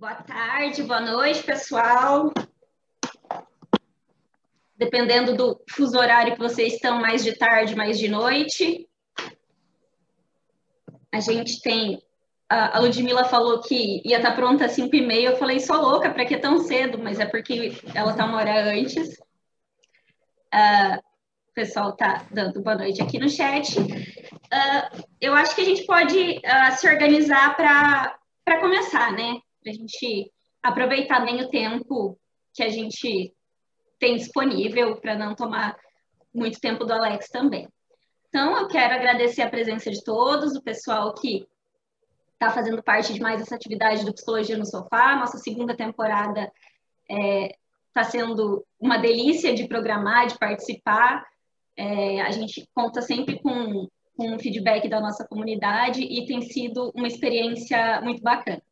Boa tarde, boa noite, pessoal. Dependendo do fuso horário que vocês estão, mais de tarde, mais de noite. A gente tem... A Ludmilla falou que ia estar pronta às 5h30. Eu falei, sou louca, para que tão cedo? Mas é porque ela está uma hora antes. O pessoal está dando boa noite aqui no chat. Eu acho que a gente pode se organizar para começar, né? Para a gente aproveitar bem o tempo que a gente tem disponível, para não tomar muito tempo do Alex também. Então, eu quero agradecer a presença de todos, o pessoal que está fazendo parte de mais essa atividade do Psicologia no Sofá. Nossa segunda temporada está sendo uma delícia de programar, de participar. A gente conta sempre com um feedback da nossa comunidade e tem sido uma experiência muito bacana.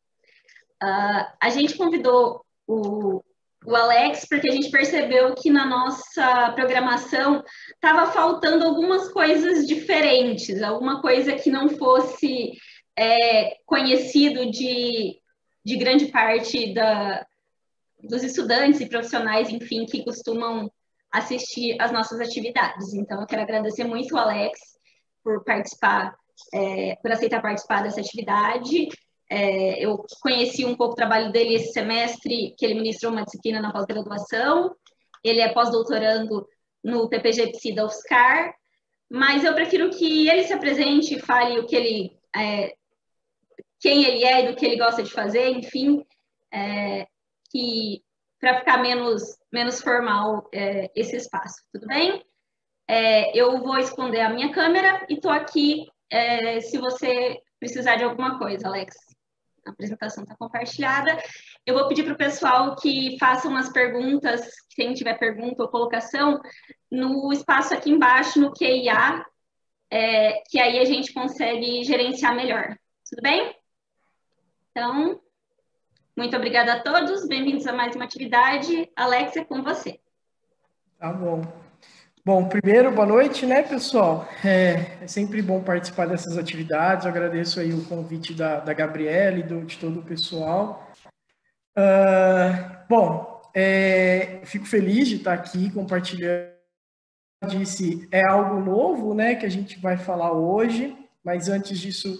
A gente convidou o Alex porque a gente percebeu que na nossa programação estava faltando algumas coisas diferentes, alguma coisa que não fosse conhecido de grande parte dos estudantes e profissionais, enfim, que costumam assistir às nossas atividades. Então, eu quero agradecer muito o Alex por participar, por aceitar participar dessa atividade. Eu conheci um pouco o trabalho dele esse semestre, que ele ministrou uma disciplina na pós-graduação. Ele é pós-doutorando no PPG Psi da UFSCar, mas eu prefiro que ele se apresente e fale o que ele, quem ele é e do que ele gosta de fazer, enfim, que para ficar menos formal esse espaço. Tudo bem? Eu vou esconder a minha câmera e estou aqui se você precisar de alguma coisa, Alex. A apresentação está compartilhada. Eu vou pedir para o pessoal que façam as perguntas, quem tiver pergunta ou colocação, no espaço aqui embaixo, no QIA, que aí a gente consegue gerenciar melhor. Tudo bem? Então, muito obrigada a todos. Bem-vindos a mais uma atividade. Alex, é com você. Tá bom. Bom, primeiro, boa noite, né, pessoal? É sempre bom participar dessas atividades. Eu agradeço aí o convite da Gabriela e de todo o pessoal. Fico feliz de estar aqui compartilhando. É algo novo, né, que a gente vai falar hoje, mas antes disso,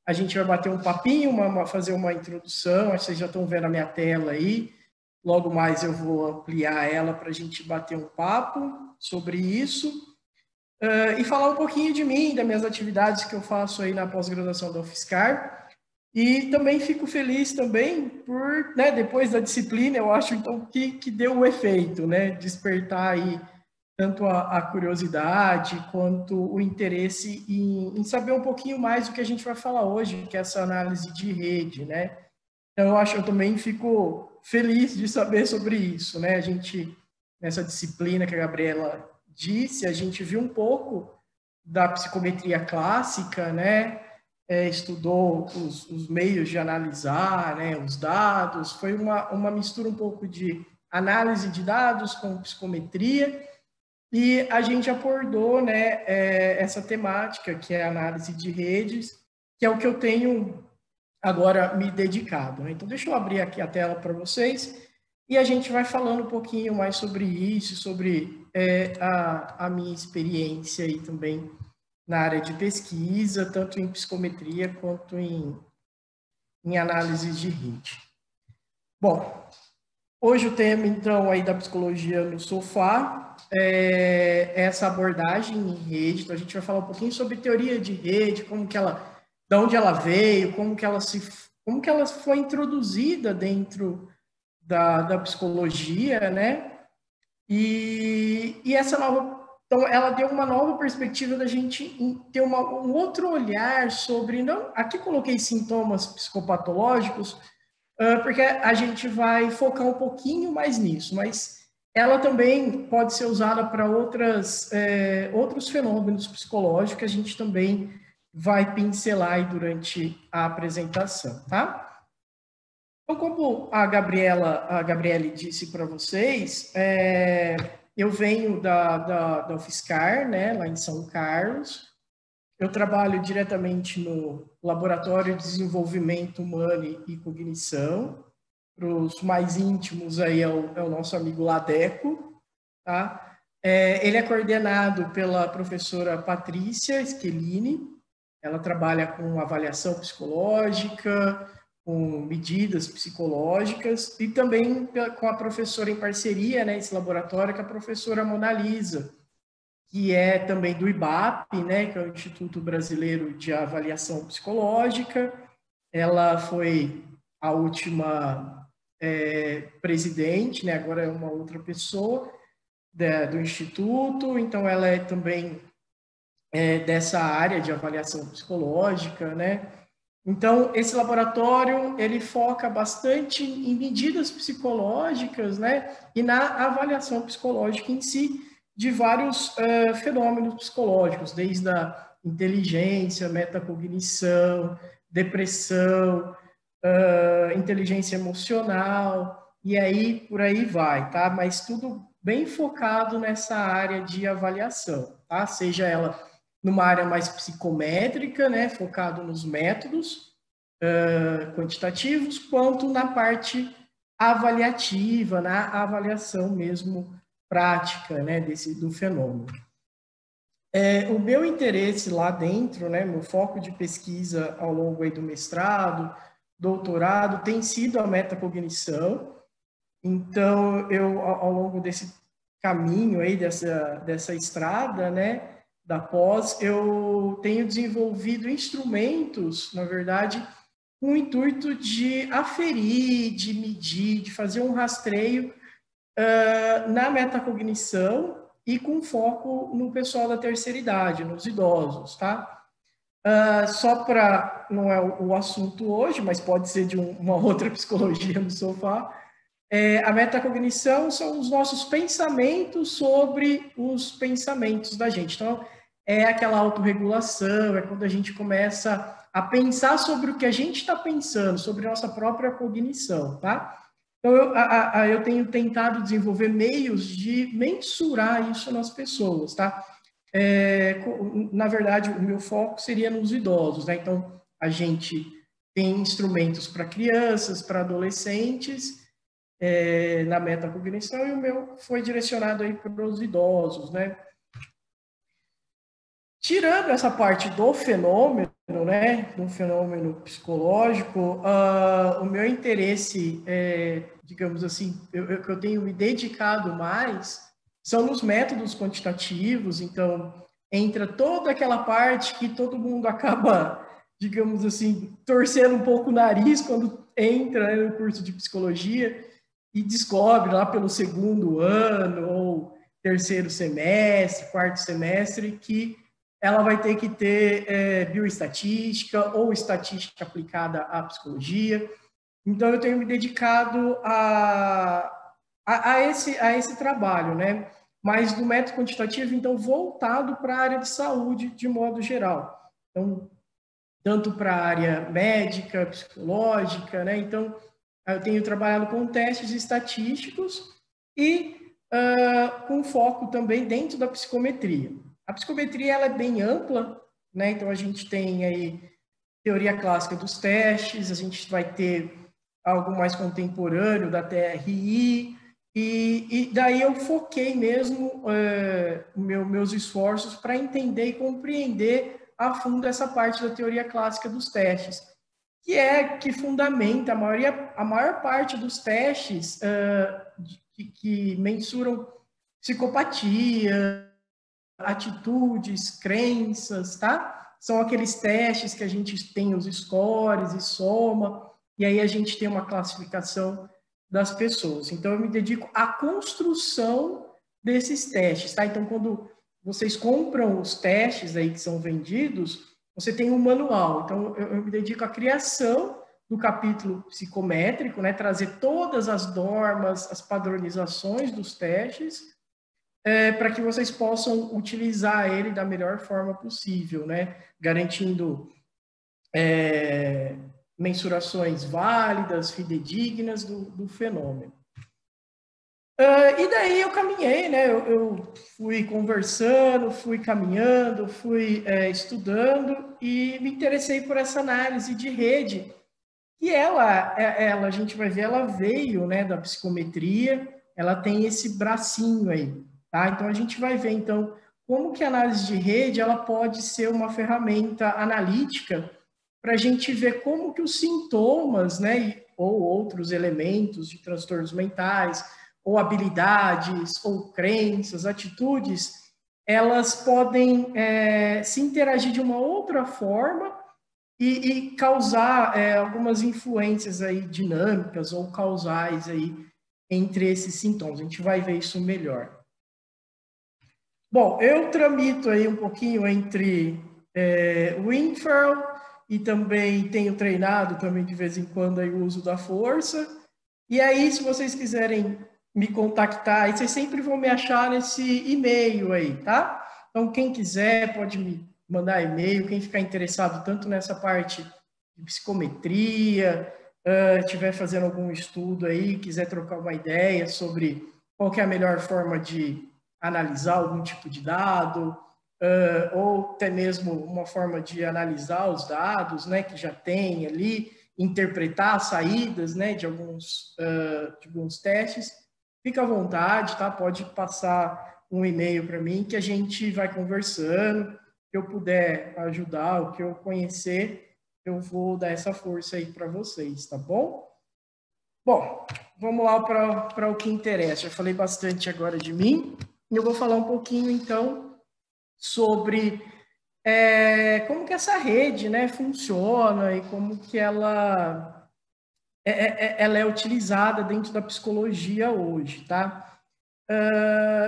a gente vai bater um papinho, fazer uma introdução. Acho que vocês já estão vendo a minha tela aí. Logo mais eu vou ampliar ela para a gente bater um papo sobre isso e falar um pouquinho de mim, das minhas atividades que eu faço aí na pós-graduação da UFSCar. E também fico feliz também por, né, depois da disciplina, eu acho então que deu o efeito, né, despertar aí tanto a curiosidade quanto o interesse em saber um pouquinho mais do que a gente vai falar hoje, que é essa análise de rede, né? Então, eu também fico feliz de saber sobre isso, né? A gente, nessa disciplina que a Gabriela disse, a gente viu um pouco da psicometria clássica, né? Estudou os meios de analisar, né? Os dados, foi uma mistura um pouco de análise de dados com psicometria, e a gente abordou, né, essa temática, que é a análise de redes, que é o que eu tenho agora me dedicado, né? Então, deixa eu abrir aqui a tela para vocês e a gente vai falando um pouquinho mais sobre isso, sobre a minha experiência aí também na área de pesquisa, tanto em psicometria quanto em análise de rede. Bom, hoje o tema, então, aí da psicologia no sofá é essa abordagem em rede. Então, a gente vai falar um pouquinho sobre teoria de rede, de onde ela veio, como que ela foi introduzida dentro da psicologia, né? E essa nova... Então, ela deu uma nova perspectiva da gente ter um outro olhar sobre... Não, aqui coloquei sintomas psicopatológicos, porque a gente vai focar um pouquinho mais nisso, mas ela também pode ser usada para outros fenômenos psicológicos que a gente também vai pincelar aí durante a apresentação, tá? Então, como a Gabriele disse para vocês, eu venho da UFSCar, né, lá em São Carlos. Eu trabalho diretamente no Laboratório de Desenvolvimento Humano e Cognição. os mais íntimos aí é o nosso amigo Ladeco, tá? Ele é coordenado pela professora Patrícia Schettini. Ela trabalha com avaliação psicológica, com medidas psicológicas e também com a professora em parceria, né, esse laboratório, com a professora Mona Lisa, que é também do IBAP, né, que é o Instituto Brasileiro de Avaliação Psicológica. Ela foi a última presidente, né, agora é uma outra pessoa do Instituto, então ela é também dessa área de avaliação psicológica, né? Então, esse laboratório, ele foca bastante em medidas psicológicas, né? E na avaliação psicológica em si, de vários fenômenos psicológicos, desde a inteligência, metacognição, depressão, inteligência emocional, e aí por aí vai, tá? Mas tudo bem focado nessa área de avaliação, tá? Seja ela numa área mais psicométrica, né, focado nos métodos quantitativos, quanto na parte avaliativa, na avaliação mesmo prática, né, do fenômeno. O meu interesse lá dentro, né, meu foco de pesquisa ao longo aí do mestrado, doutorado, tem sido a metacognição. Então, eu, ao longo desse caminho aí, dessa estrada, né, da pós, eu tenho desenvolvido instrumentos, na verdade, com o intuito de aferir, de medir, de fazer um rastreio na metacognição e com foco no pessoal da terceira idade, nos idosos, tá? Só para, não é o assunto hoje, mas pode ser de uma outra psicologia no sofá, a metacognição são os nossos pensamentos sobre os pensamentos da gente. Então, é aquela autorregulação, é quando a gente começa a pensar sobre o que a gente está pensando, sobre a nossa própria cognição, tá? Então, eu tenho tentado desenvolver meios de mensurar isso nas pessoas, tá? Na verdade, o meu foco seria nos idosos, né? Então, a gente tem instrumentos para crianças, para adolescentes, na metacognição, e o meu foi direcionado aí para os idosos, né? Tirando essa parte do fenômeno, né, do fenômeno psicológico, o meu interesse, digamos assim, que eu tenho me dedicado mais, são nos métodos quantitativos. Então, entra toda aquela parte que todo mundo acaba, digamos assim, torcendo um pouco o nariz quando entra, né, no curso de psicologia e descobre lá pelo segundo ano ou terceiro semestre, quarto semestre, que ela vai ter que ter bioestatística ou estatística aplicada à psicologia. Então, eu tenho me dedicado a esse trabalho, né? Mas do método quantitativo, então, voltado para a área de saúde de modo geral. Então, tanto para a área médica, psicológica, né? Então, eu tenho trabalhado com testes estatísticos e com foco também dentro da psicometria. A psicometria ela é bem ampla, né? Então, a gente tem aí teoria clássica dos testes, a gente vai ter algo mais contemporâneo da TRI, e daí eu foquei mesmo meus esforços para entender e compreender a fundo essa parte da teoria clássica dos testes, que fundamenta a maior parte dos testes que mensuram psicopatia, atitudes, crenças, tá? São aqueles testes que a gente tem os scores e soma, e aí a gente tem uma classificação das pessoas. Então, eu me dedico à construção desses testes, tá? Então, quando vocês compram os testes aí que são vendidos, você tem um manual. Então, eu me dedico à criação do capítulo psicométrico, né? Trazer todas as normas, as padronizações dos testes, para que vocês possam utilizar ele da melhor forma possível, né? Garantindo mensurações válidas, fidedignas do fenômeno. E daí eu caminhei, né? Eu fui conversando, fui caminhando, fui estudando e me interessei por essa análise de rede E a gente vai ver, ela veio, né, da psicometria, ela tem esse bracinho aí, tá? Então, a gente vai ver, então, como que a análise de rede, ela pode ser uma ferramenta analítica para a gente ver como que os sintomas, né, ou outros elementos de transtornos mentais, ou habilidades, ou crenças, atitudes, elas podem se interagir de uma outra forma e causar algumas influências aí dinâmicas ou causais aí entre esses sintomas. A gente vai ver isso melhor. Bom, eu tramito aí um pouquinho entre o Winferl e também tenho treinado também de vez em quando aí o uso da força. E aí, se vocês quiserem me contactar, aí vocês sempre vão me achar nesse e-mail aí, tá? Então, quem quiser pode me mandar e-mail, quem ficar interessado tanto nessa parte de psicometria, estiver fazendo algum estudo aí, quiser trocar uma ideia sobre qual que é a melhor forma de analisar algum tipo de dado, ou até mesmo uma forma de analisar os dados, né, que já tem ali, interpretar as saídas, né, de alguns testes, fica à vontade, tá? Pode passar um e-mail para mim que a gente vai conversando, que eu puder ajudar, o que eu conhecer, eu vou dar essa força aí para vocês, tá bom? Bom, vamos lá para o que interessa. Já falei bastante agora de mim, e eu vou falar um pouquinho, então, sobre como que essa rede, né, funciona e como que ela é utilizada dentro da psicologia hoje, tá?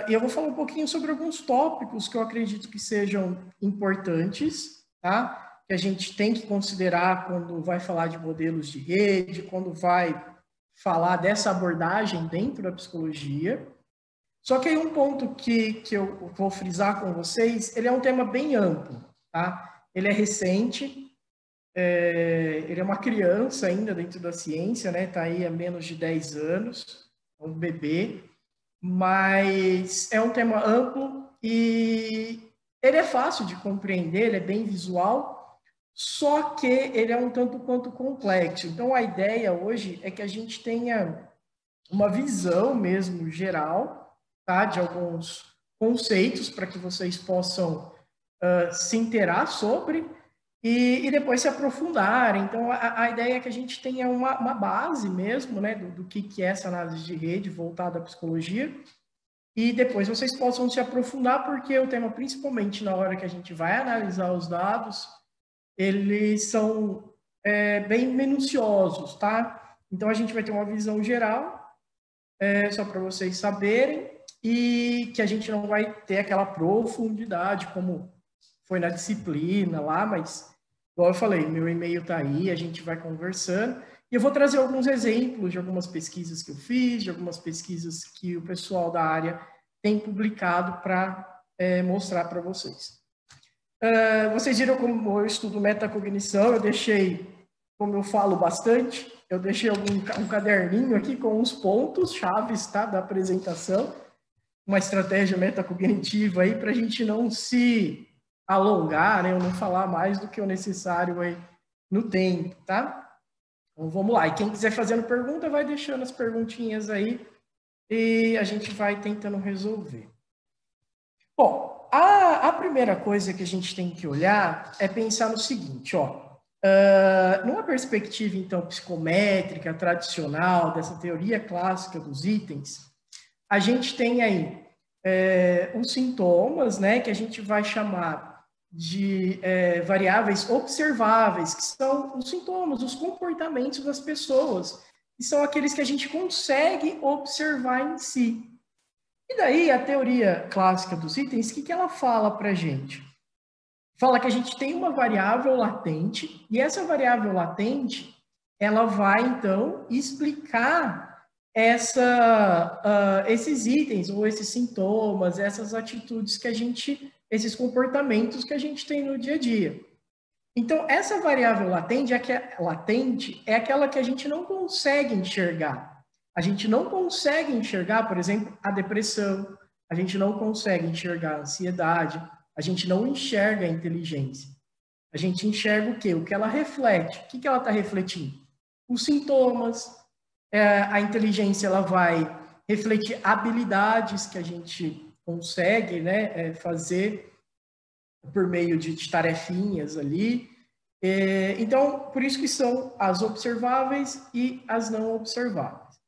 E eu vou falar um pouquinho sobre alguns tópicos que eu acredito que sejam importantes, tá? Que a gente tem que considerar quando vai falar de modelos de rede, quando vai falar dessa abordagem dentro da psicologia. Só que aí um ponto que eu vou frisar com vocês, ele é um tema bem amplo, tá? Ele é recente, ele é uma criança ainda dentro da ciência, né? Tá aí há menos de 10 anos, é um bebê, mas é um tema amplo e ele é fácil de compreender, ele é bem visual, só que ele é um tanto quanto complexo. Então, a ideia hoje é que a gente tenha uma visão mesmo geral, tá, de alguns conceitos para que vocês possam se inteirar sobre e depois se aprofundar. Então, a ideia é que a gente tenha uma base mesmo, né, do que é essa análise de rede voltada à psicologia, e depois vocês possam se aprofundar, porque o tema, principalmente na hora que a gente vai analisar os dados, eles são bem minuciosos, tá? Então, a gente vai ter uma visão geral, só para vocês saberem, e que a gente não vai ter aquela profundidade como foi na disciplina lá, mas, igual eu falei, meu e-mail está aí, a gente vai conversando, e eu vou trazer alguns exemplos de algumas pesquisas que eu fiz, de algumas pesquisas que o pessoal da área tem publicado para mostrar para vocês. Vocês viram como eu estudo metacognição, eu deixei, como eu falo bastante, eu deixei um caderninho aqui com uns pontos chaves, tá, da apresentação, uma estratégia metacognitiva aí para a gente não se alongar, né, ou não falar mais do que o necessário aí no tempo, tá? Então vamos lá. E quem quiser fazendo pergunta, vai deixando as perguntinhas aí e a gente vai tentando resolver. Bom, a primeira coisa que a gente tem que olhar é pensar no seguinte, ó. Numa perspectiva, então, psicométrica, tradicional, dessa teoria clássica dos itens, a gente tem aí os sintomas, né, que a gente vai chamar de variáveis observáveis, que são os sintomas, os comportamentos das pessoas, que são aqueles que a gente consegue observar em si. E daí, a teoria clássica dos itens, o que ela fala para a gente? Fala que a gente tem uma variável latente, e essa variável latente, ela vai, então, explicar esses itens, ou esses sintomas, essas atitudes que a gente, esses comportamentos que a gente tem no dia a dia. Então, essa variável latente é aquela que a gente não consegue enxergar. A gente não consegue enxergar, por exemplo, a depressão, a gente não consegue enxergar a ansiedade, a gente não enxerga a inteligência. A gente enxerga o quê? O que ela reflete. O que ela está refletindo? os sintomas. A inteligência ela vai refletir habilidades que a gente consegue, né, fazer por meio de tarefinhas ali. Então, por isso que são as observáveis e as não observáveis.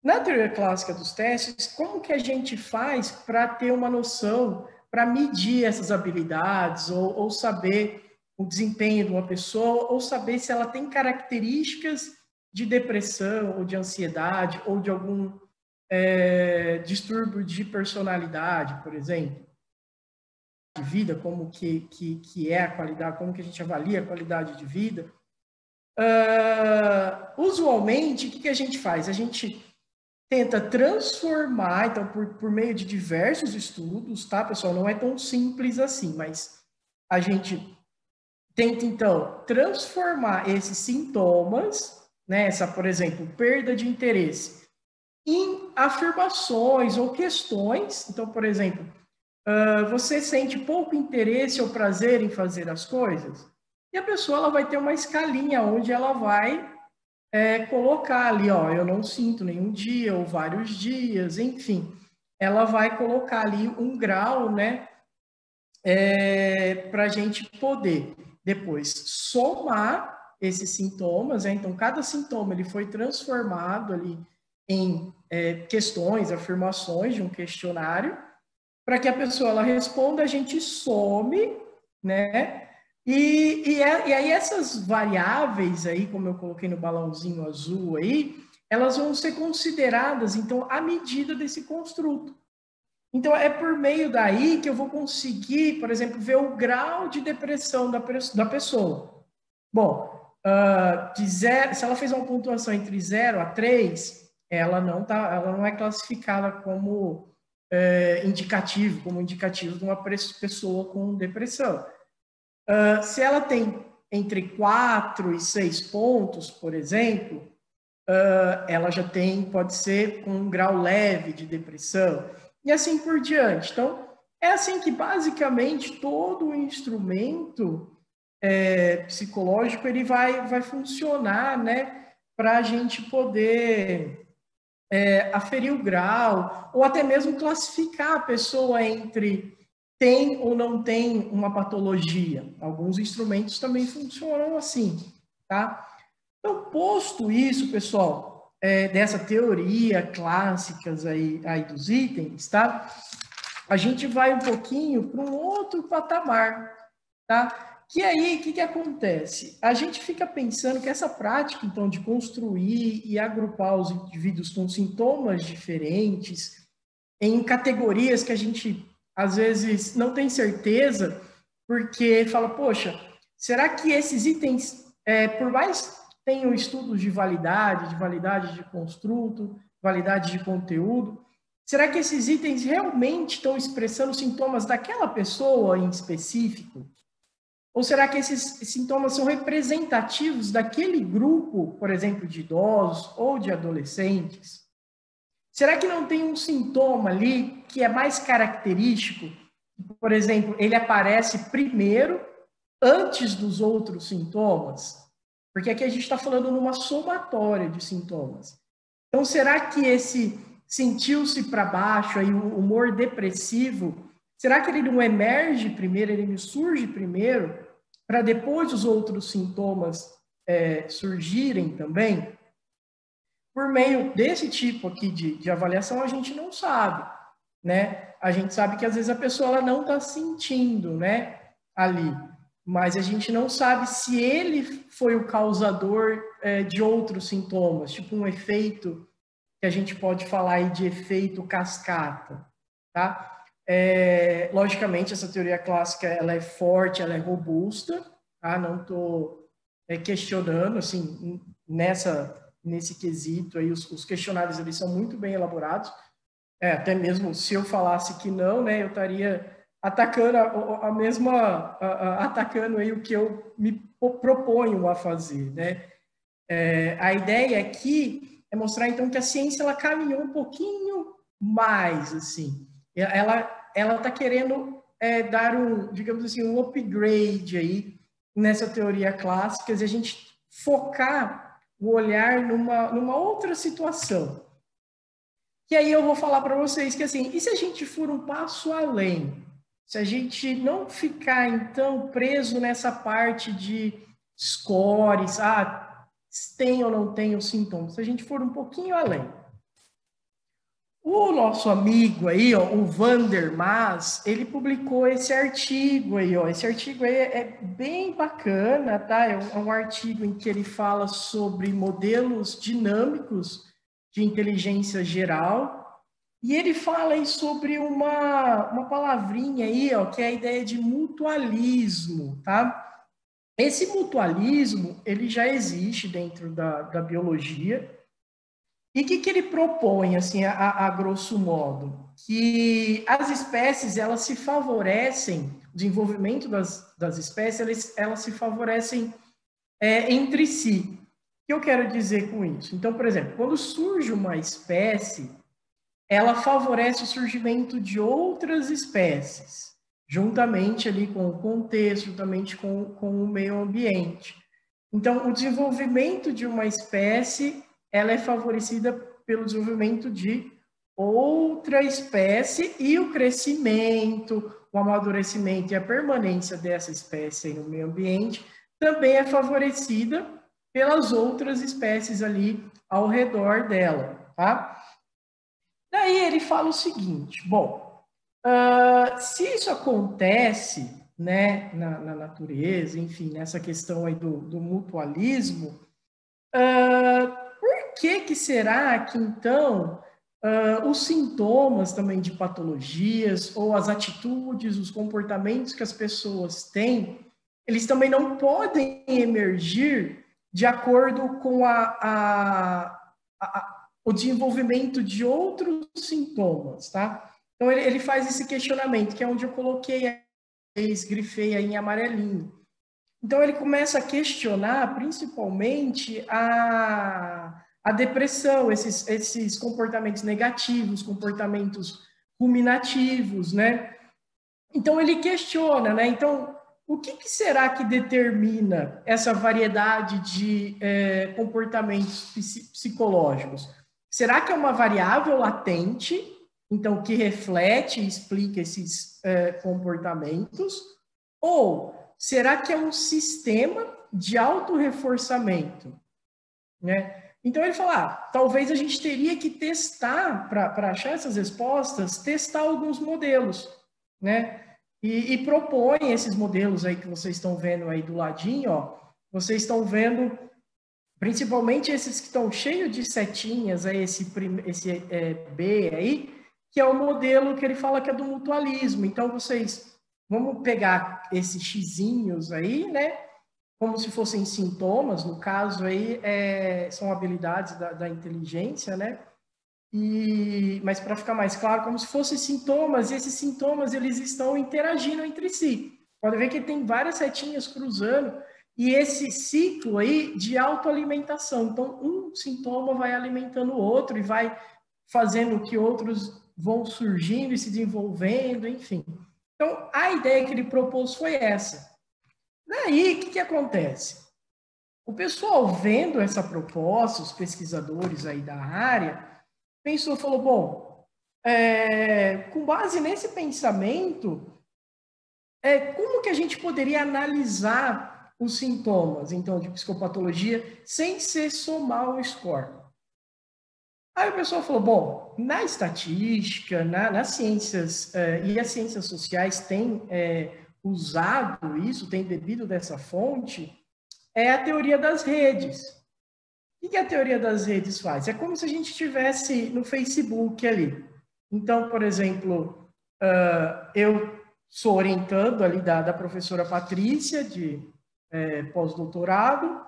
Na teoria clássica dos testes, como que a gente faz para ter uma noção, para medir essas habilidades, ou saber o desempenho de uma pessoa, ou saber se ela tem características de depressão, ou de ansiedade, ou de algum distúrbio de personalidade, por exemplo? De vida, como que é a qualidade, como que a gente avalia a qualidade de vida. Usualmente, o que a gente faz? A gente tenta transformar, então, por meio de diversos estudos, tá, pessoal? Não é tão simples assim, mas a gente tenta, então, transformar esses sintomas, né, essa, por exemplo, perda de interesse, em afirmações ou questões. Então, por exemplo, você sente pouco interesse ou prazer em fazer as coisas? E a pessoa ela vai ter uma escalinha onde ela vai colocar ali, ó, eu não sinto nenhum dia ou vários dias, enfim. Ela vai colocar ali um grau, né, para a gente poder depois somar esses sintomas, né? Então, cada sintoma ele foi transformado ali em questões, afirmações de um questionário, para que a pessoa ela responda, a gente some, né? E aí essas variáveis aí, como eu coloquei no balãozinho azul aí, elas vão ser consideradas, então, à medida desse construto. Então, é por meio daí que eu vou conseguir, por exemplo, ver o grau de depressão da pessoa. Bom, se ela fez uma pontuação entre 0 a 3, ela não é classificada como indicativo de uma pessoa com depressão. Se ela tem entre 4 e 6 pontos, por exemplo, ela já pode ser com um grau leve de depressão, e assim por diante. Então, é assim que basicamente todo o instrumento psicológico ele vai funcionar, né, para a gente poder aferir o grau, ou até mesmo classificar a pessoa entre tem ou não tem uma patologia. Alguns instrumentos também funcionam assim, tá? Então, posto isso, pessoal, dessa teoria clássicas aí dos itens, tá? A gente vai um pouquinho para um outro patamar, tá? Que aí, o que acontece? A gente fica pensando que essa prática, então, de construir e agrupar os indivíduos com sintomas diferentes, em categorias que a gente, às vezes, não tem certeza, porque fala, poxa, será que esses itens, por mais tenham estudos de validade de construto, validade de conteúdo, será que esses itens realmente estão expressando sintomas daquela pessoa em específico? Ou será que esses sintomas são representativos daquele grupo, por exemplo, de idosos ou de adolescentes? Será que não tem um sintoma ali que é mais característico? Por exemplo, ele aparece primeiro, antes dos outros sintomas? Porque aqui a gente está falando numa somatória de sintomas. Então, será que esse sentiu-se para baixo, aí, o humor depressivo, será que ele não emerge primeiro, ele não surge primeiro, para depois os outros sintomas surgirem também? Por meio desse tipo aqui de avaliação, a gente não sabe, né? A gente sabe que às vezes a pessoa ela não está sentindo, né, ali, mas a gente não sabe se ele foi o causador de outros sintomas, tipo um efeito que a gente pode falar aí de efeito cascata, tá? Logicamente, essa teoria clássica ela é forte, ela é robusta, tá? Não estou questionando, assim, nesse quesito aí, os questionários eles são muito bem elaborados, até mesmo se eu falasse que não, né, eu estaria atacando atacando aí o que eu me proponho a fazer, né? A ideia aqui é mostrar então que a ciência ela caminhou um pouquinho mais, assim, ela está querendo dar digamos assim, um upgrade aí nessa teoria clássica, e a gente focar o olhar numa outra situação. E aí eu vou falar para vocês que, assim, e se a gente for um passo além? Se a gente não ficar, então, preso nessa parte de scores, tem ou não tem os sintomas, se a gente for um pouquinho além. O nosso amigo aí, ó, o Vander Mas, ele publicou esse artigo aí, ó. Esse artigo aí é bem bacana, tá? É um artigo em que ele fala sobre modelos dinâmicos de inteligência geral. E ele fala aí sobre uma palavrinha aí, ó, que é a ideia de mutualismo, tá? Esse mutualismo, ele já existe dentro da biologia. E o que ele propõe, assim, a grosso modo? Que as espécies, elas se favorecem, o desenvolvimento das espécies, elas se favorecem entre si. O que eu quero dizer com isso? Então, por exemplo, quando surge uma espécie, ela favorece o surgimento de outras espécies, juntamente ali com o contexto, juntamente com o meio ambiente. Então, o desenvolvimento de uma espécie, ela é favorecida pelo desenvolvimento de outra espécie e o crescimento, o amadurecimento e a permanência dessa espécie aí no meio ambiente também é favorecida pelas outras espécies ali ao redor dela, tá? Daí ele fala o seguinte, bom, se isso acontece, né, na natureza, enfim, nessa questão aí do mutualismo, por que será que, então, os sintomas também de patologias ou as atitudes, os comportamentos que as pessoas têm, eles também não podem emergir de acordo com o desenvolvimento de outros sintomas, tá? Então, ele faz esse questionamento, que é onde eu coloquei, grifei aí em amarelinho. Então, ele começa a questionar, principalmente, a depressão, esses comportamentos negativos, comportamentos ruminativos, né? Então, ele questiona, né? Então, o que será que determina essa variedade de comportamentos psicológicos? Será que é uma variável latente, então, que reflete e explica esses comportamentos? Ou será que é um sistema de autorreforçamento? Né? Então, ele fala, talvez a gente teria que testar, para achar essas respostas, testar alguns modelos, né? E propõe esses modelos aí que vocês estão vendo aí do ladinho, ó. Vocês estão vendo, principalmente esses que estão cheios de setinhas, aí, esse B aí, que é o modelo que ele fala que é do mutualismo. Então, vamos pegar esses xizinhos aí, né? Como se fossem sintomas, no caso aí, são habilidades da inteligência, né? Mas para ficar mais claro, como se fossem sintomas, e esses sintomas eles estão interagindo entre si. Pode ver que tem várias setinhas cruzando, e esse ciclo aí de autoalimentação. Então, um sintoma vai alimentando o outro e vai fazendo que outros vão surgindo e se desenvolvendo, enfim. Então, a ideia que ele propôs foi essa. Daí, o que acontece? O pessoal vendo essa proposta, os pesquisadores aí da área, falou, bom, com base nesse pensamento, como que a gente poderia analisar os sintomas, então, de psicopatologia, sem ser somar o score? Aí o pessoal falou, bom, na estatística, nas ciências, e as ciências sociais têm usado isso, têm bebido dessa fonte, é a teoria das redes. O que a teoria das redes faz? É como se a gente estivesse no Facebook ali. Então, por exemplo, eu sou orientando ali da professora Patrícia, de pós-doutorado,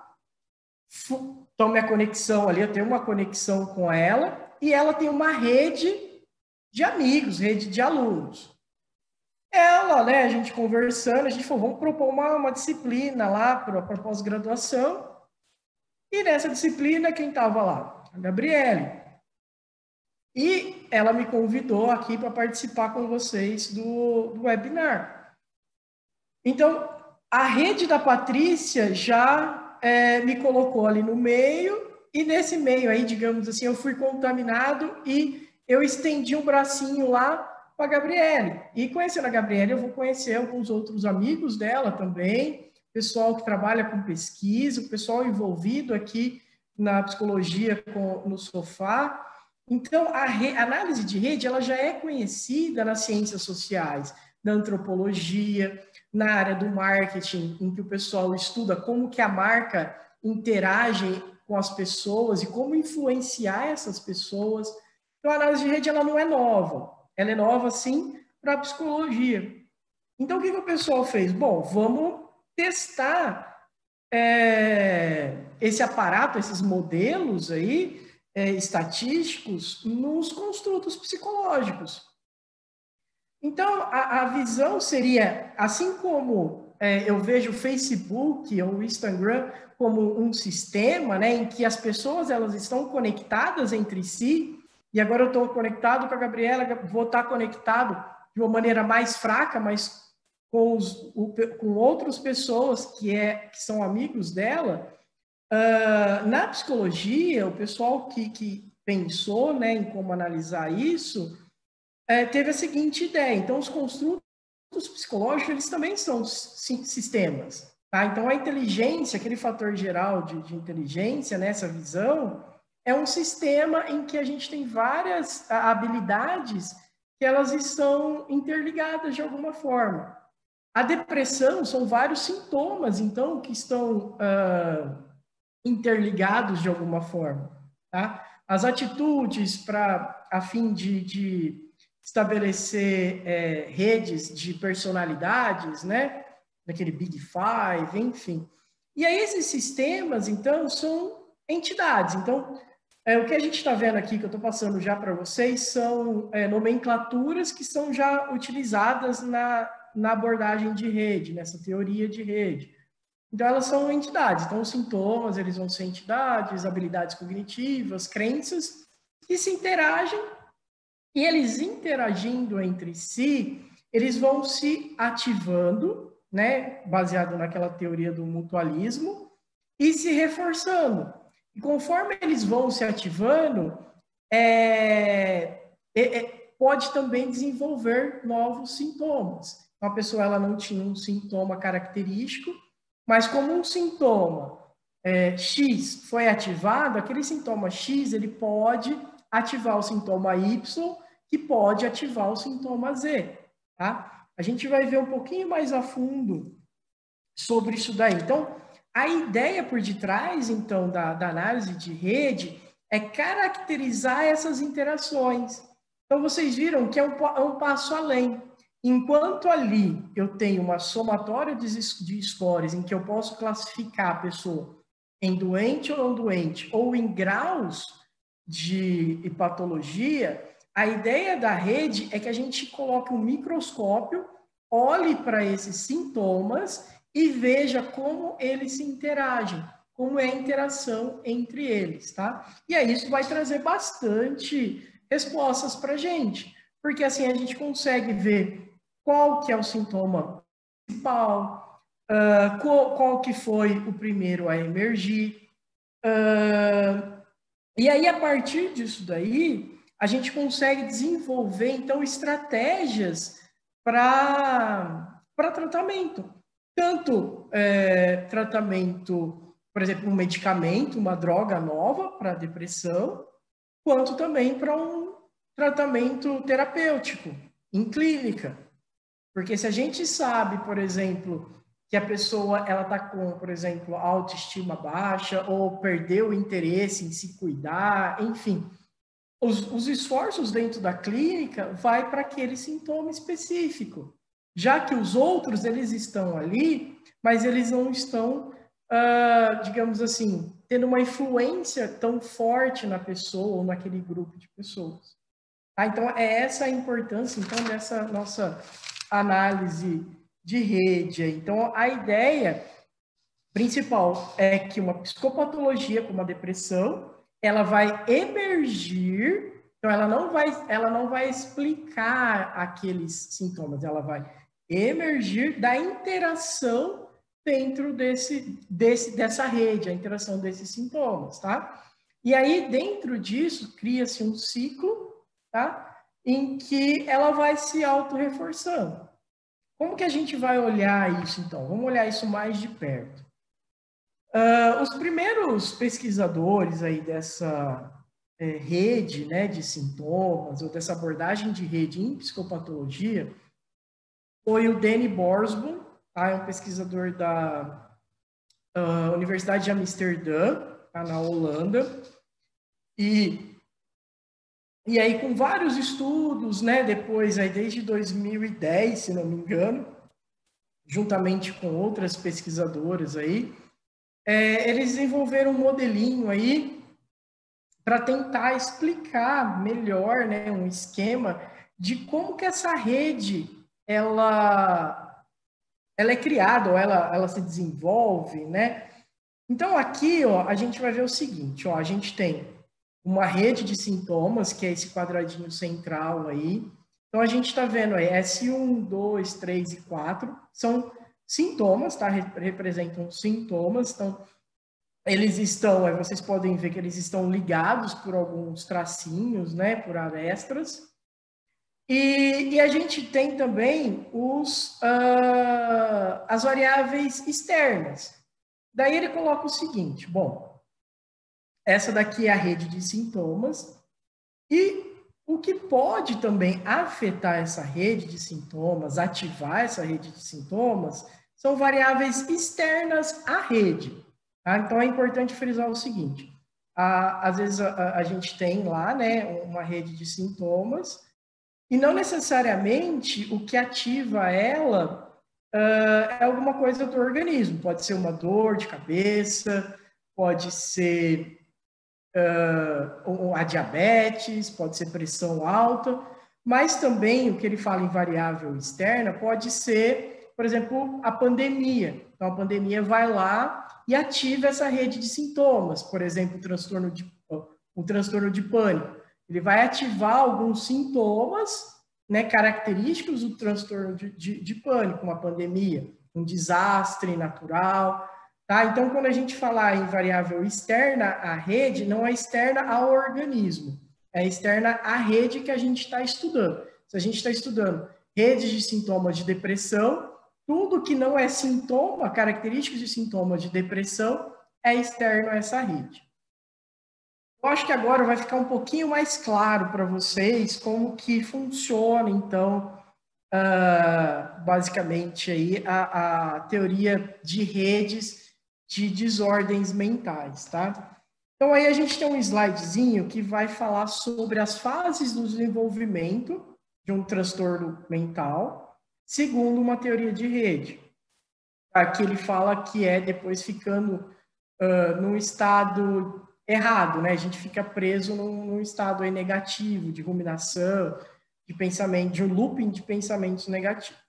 então minha conexão ali, eu tenho uma conexão com ela, e ela tem uma rede de amigos, rede de alunos. Ela, né, a gente conversando, a gente falou, vamos propor uma disciplina lá para pós-graduação. E nessa disciplina, quem estava lá? A Gabriele. E ela me convidou aqui para participar com vocês do webinar. Então, a rede da Patrícia já me colocou ali no meio, e nesse meio aí, digamos assim, eu fui contaminado e eu estendi um bracinho lá para a Gabriele. E conhecendo a Gabriele, eu vou conhecer alguns outros amigos dela também, pessoal que trabalha com pesquisa, o pessoal envolvido aqui na psicologia no sofá. Então, a análise de rede ela já é conhecida nas ciências sociais, na antropologia, na área do marketing, em que o pessoal estuda como que a marca interage com as pessoas e como influenciar essas pessoas. Então, a análise de rede ela não é nova. Ela é nova, sim, para a psicologia. Então, o que o pessoal fez? Bom, vamos testar esse aparato, esses modelos aí, estatísticos, nos construtos psicológicos. Então, a visão seria, assim como eu vejo o Facebook ou o Instagram como um sistema, né, em que as pessoas elas estão conectadas entre si, e agora eu estou conectado com a Gabriela, vou estar conectado de uma maneira mais fraca, mas com outras pessoas que são amigos dela. Na psicologia, o pessoal que pensou, né, em como analisar isso, teve a seguinte ideia. Então, os construtos psicológicos, eles também são sistemas. Tá? Então, a inteligência, aquele fator geral de inteligência, nessa visão, é um sistema em que a gente tem várias habilidades que elas estão interligadas de alguma forma. A depressão são vários sintomas, então, que estão interligados de alguma forma. Tá? As atitudes a fim de estabelecer redes de personalidades, né? Daquele Big Five, enfim. E aí esses sistemas, então, são entidades. Então, o que a gente está vendo aqui, que eu estou passando já para vocês, são nomenclaturas que são já utilizadas na abordagem de rede, nessa teoria de rede. Então, elas são entidades. Então, os sintomas, eles vão ser entidades, habilidades cognitivas, crenças, que se interagem, e eles interagindo entre si, eles vão se ativando, né, baseado naquela teoria do mutualismo, e se reforçando. E conforme eles vão se ativando, pode também desenvolver novos sintomas. Então, a pessoa ela não tinha um sintoma característico, mas como um sintoma X foi ativado, aquele sintoma X ele pode ativar o sintoma Y, que pode ativar o sintoma Z. Tá? A gente vai ver um pouquinho mais a fundo sobre isso daí. Então, a ideia por detrás, então, da análise de rede é caracterizar essas interações. Então, vocês viram que é um passo além. Enquanto ali eu tenho uma somatória de scores em que eu posso classificar a pessoa em doente ou não doente, ou em graus de patologia, a ideia da rede é que a gente coloque um microscópio, olhe para esses sintomas e veja como eles se interagem, como é a interação entre eles, tá? E aí isso vai trazer bastante respostas para a gente, porque assim a gente consegue ver qual que é o sintoma principal, qual que foi o primeiro a emergir, e aí a partir disso daí, a gente consegue desenvolver, então, estratégias para tratamento. Tanto tratamento, por exemplo, um medicamento, uma droga nova para depressão, quanto também para um tratamento terapêutico, em clínica. Porque se a gente sabe, por exemplo, que a pessoa ela está com, por exemplo, autoestima baixa ou perdeu o interesse em se cuidar, enfim, os esforços dentro da clínica vai para aquele sintoma específico, já que os outros eles estão ali, mas eles não estão, digamos assim, tendo uma influência tão forte na pessoa ou naquele grupo de pessoas. Tá? Então, é essa a importância então dessa nossa análise de rede. Então, a ideia principal é que uma psicopatologia, como a depressão, ela vai emergir, então ela não vai explicar aqueles sintomas, ela vai emergir da interação dentro dessa rede, a interação desses sintomas, tá? E aí, dentro disso, cria-se um ciclo, tá? Em que ela vai se auto-reforçando. Como que a gente vai olhar isso, então? Vamos olhar isso mais de perto. Os primeiros pesquisadores aí dessa rede, né, de sintomas, ou dessa abordagem de rede em psicopatologia, foi o Danny Borsboom, tá? É um pesquisador da Universidade de Amsterdã, tá? Na Holanda, e aí com vários estudos, né, depois, aí desde 2010, se não me engano, juntamente com outras pesquisadoras aí, eles desenvolveram um modelinho aí para tentar explicar melhor, né, um esquema de como que essa rede ela é criada, ou ela se desenvolve, né? Então aqui, ó, a gente vai ver o seguinte, ó, a gente tem uma rede de sintomas, que é esse quadradinho central aí. Então a gente está vendo aí S1, 2, 3 e 4 são sintomas, tá? Representam sintomas. Então eles estão, vocês podem ver que eles estão ligados por alguns tracinhos, né? Por arestas. E a gente tem também as variáveis externas. Daí ele coloca o seguinte, bom, essa daqui é a rede de sintomas, e o que pode também afetar essa rede de sintomas, ativar essa rede de sintomas, são variáveis externas à rede. Tá? Então é importante frisar o seguinte, às vezes a gente tem lá, né, uma rede de sintomas, e não necessariamente o que ativa ela é alguma coisa do organismo. Pode ser uma dor de cabeça, pode ser a diabetes, pode ser pressão alta, mas também o que ele fala em variável externa pode ser, por exemplo, a pandemia. Então, a pandemia vai lá e ativa essa rede de sintomas, por exemplo, o transtorno de pânico. Ele vai ativar alguns sintomas, né, característicos do transtorno de pânico, uma pandemia, um desastre natural. Tá? Então, quando a gente falar em variável externa à rede, não é externa ao organismo, é externa à rede que a gente está estudando. Se a gente está estudando redes de sintomas de depressão, tudo que não é sintoma, características de sintomas de depressão, é externo a essa rede. Eu acho que agora vai ficar um pouquinho mais claro para vocês como que funciona, então, basicamente, aí, a teoria de redes de desordens mentais, tá? Então, aí a gente tem um slidezinho que vai falar sobre as fases do desenvolvimento de um transtorno mental, segundo uma teoria de rede. Aqui ele fala que é depois ficando num estado errado, né? A gente fica preso num estado aí negativo, de ruminação, de pensamento, de um looping de pensamentos negativos.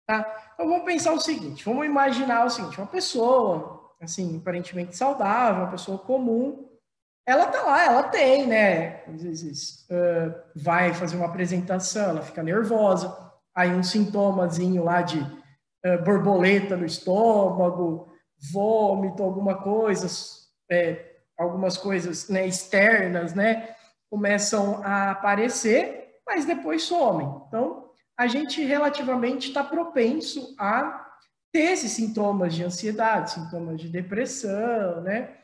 Tá? Então vamos pensar o seguinte, vamos imaginar o seguinte, uma pessoa, assim, aparentemente saudável, uma pessoa comum, ela tá lá, ela tem, né, às vezes vai fazer uma apresentação, ela fica nervosa, aí um sintomazinho lá de borboleta no estômago, vômito, alguma coisa, algumas coisas, né, externas, né, começam a aparecer, mas depois somem. Então, a gente relativamente está propenso a ter esses sintomas de ansiedade, sintomas de depressão, né?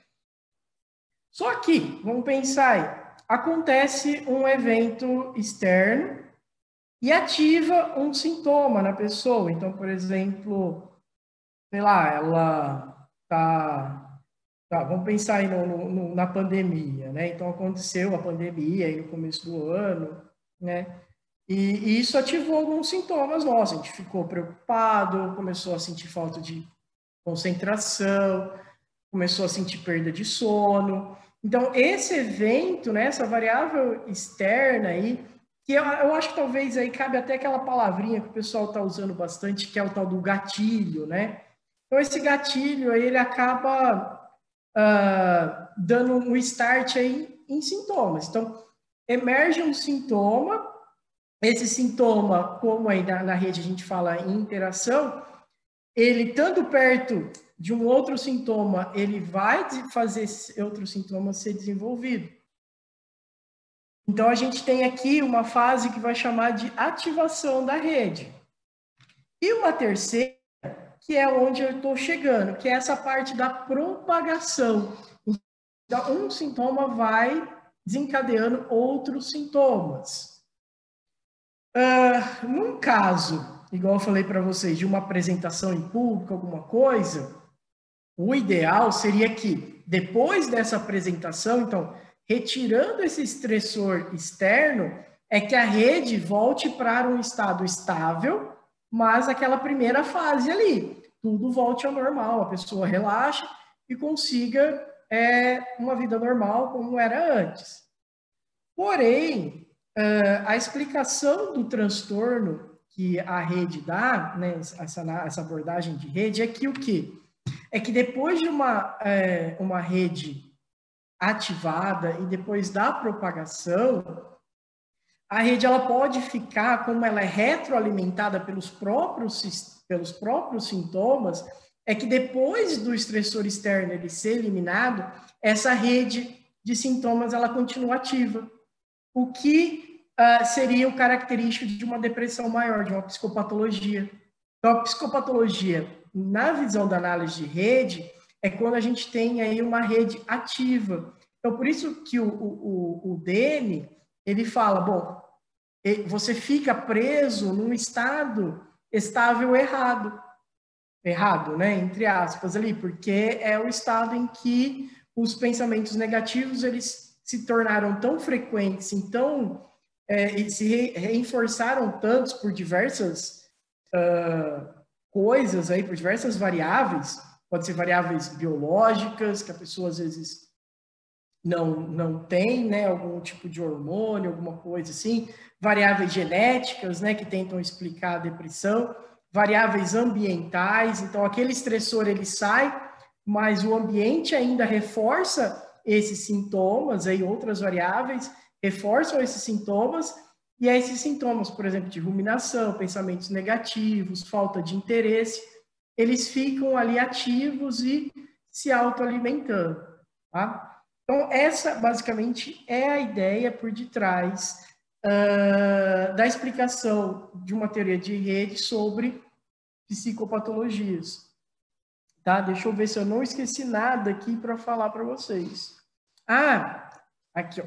Só que, vamos pensar aí, acontece um evento externo e ativa um sintoma na pessoa. Então, por exemplo, sei lá, ela vamos pensar aí na pandemia, né? Então, aconteceu a pandemia aí no começo do ano, né? E isso ativou alguns sintomas nossos. A gente ficou preocupado, começou a sentir falta de concentração, começou a sentir perda de sono. Então, esse evento, né, essa variável externa aí, que eu acho que talvez aí cabe até aquela palavrinha que o pessoal está usando bastante, que é o tal do gatilho, né? Então, esse gatilho aí, ele acaba dando um start aí em sintomas. Então, emerge um sintoma, esse sintoma, como aí na rede a gente fala em interação, ele estando perto de um outro sintoma, ele vai fazer esse outro sintoma ser desenvolvido. Então, a gente tem aqui uma fase que vai chamar de ativação da rede. E uma terceira, que é onde eu estou chegando, que é essa parte da propagação. Então, um sintoma vai desencadeando outros sintomas. Num caso, igual eu falei para vocês, de uma apresentação em público, alguma coisa, o ideal seria que, depois dessa apresentação, então, retirando esse estressor externo, é que a rede volte para um estado estável, mas aquela primeira fase ali, tudo volte ao normal, a pessoa relaxa e consiga uma vida normal como era antes. Porém, a explicação do transtorno que a rede dá, né, essa abordagem de rede, é que o quê? É que depois de uma rede ativada e depois da propagação, a rede ela pode ficar, como ela é retroalimentada pelos próprios sintomas, é que depois do estressor externo ele ser eliminado, essa rede de sintomas ela continua ativa. O que seria o característico de uma depressão maior, de uma psicopatologia. Então, a psicopatologia, na visão da análise de rede, é quando a gente tem aí uma rede ativa. Então, por isso que o Dene, ele fala, bom, você fica preso num estado estável errado, né, entre aspas ali, porque é o estado em que os pensamentos negativos, eles se tornaram tão frequentes, então, e se reforçaram tantos por diversas coisas aí, por diversas variáveis, pode ser variáveis biológicas, que a pessoa às vezes não tem, né, algum tipo de hormônio, alguma coisa assim, variáveis genéticas, né, que tentam explicar a depressão, variáveis ambientais, então aquele estressor ele sai, mas o ambiente ainda reforça esses sintomas, aí outras variáveis reforçam esses sintomas, e aí esses sintomas, por exemplo, de ruminação, pensamentos negativos, falta de interesse, eles ficam ali ativos e se autoalimentando, tá? Então, essa, basicamente, é a ideia por detrás da explicação de uma teoria de rede sobre psicopatologias. Tá? Deixa eu ver se eu não esqueci nada aqui para falar para vocês. Aqui, ó.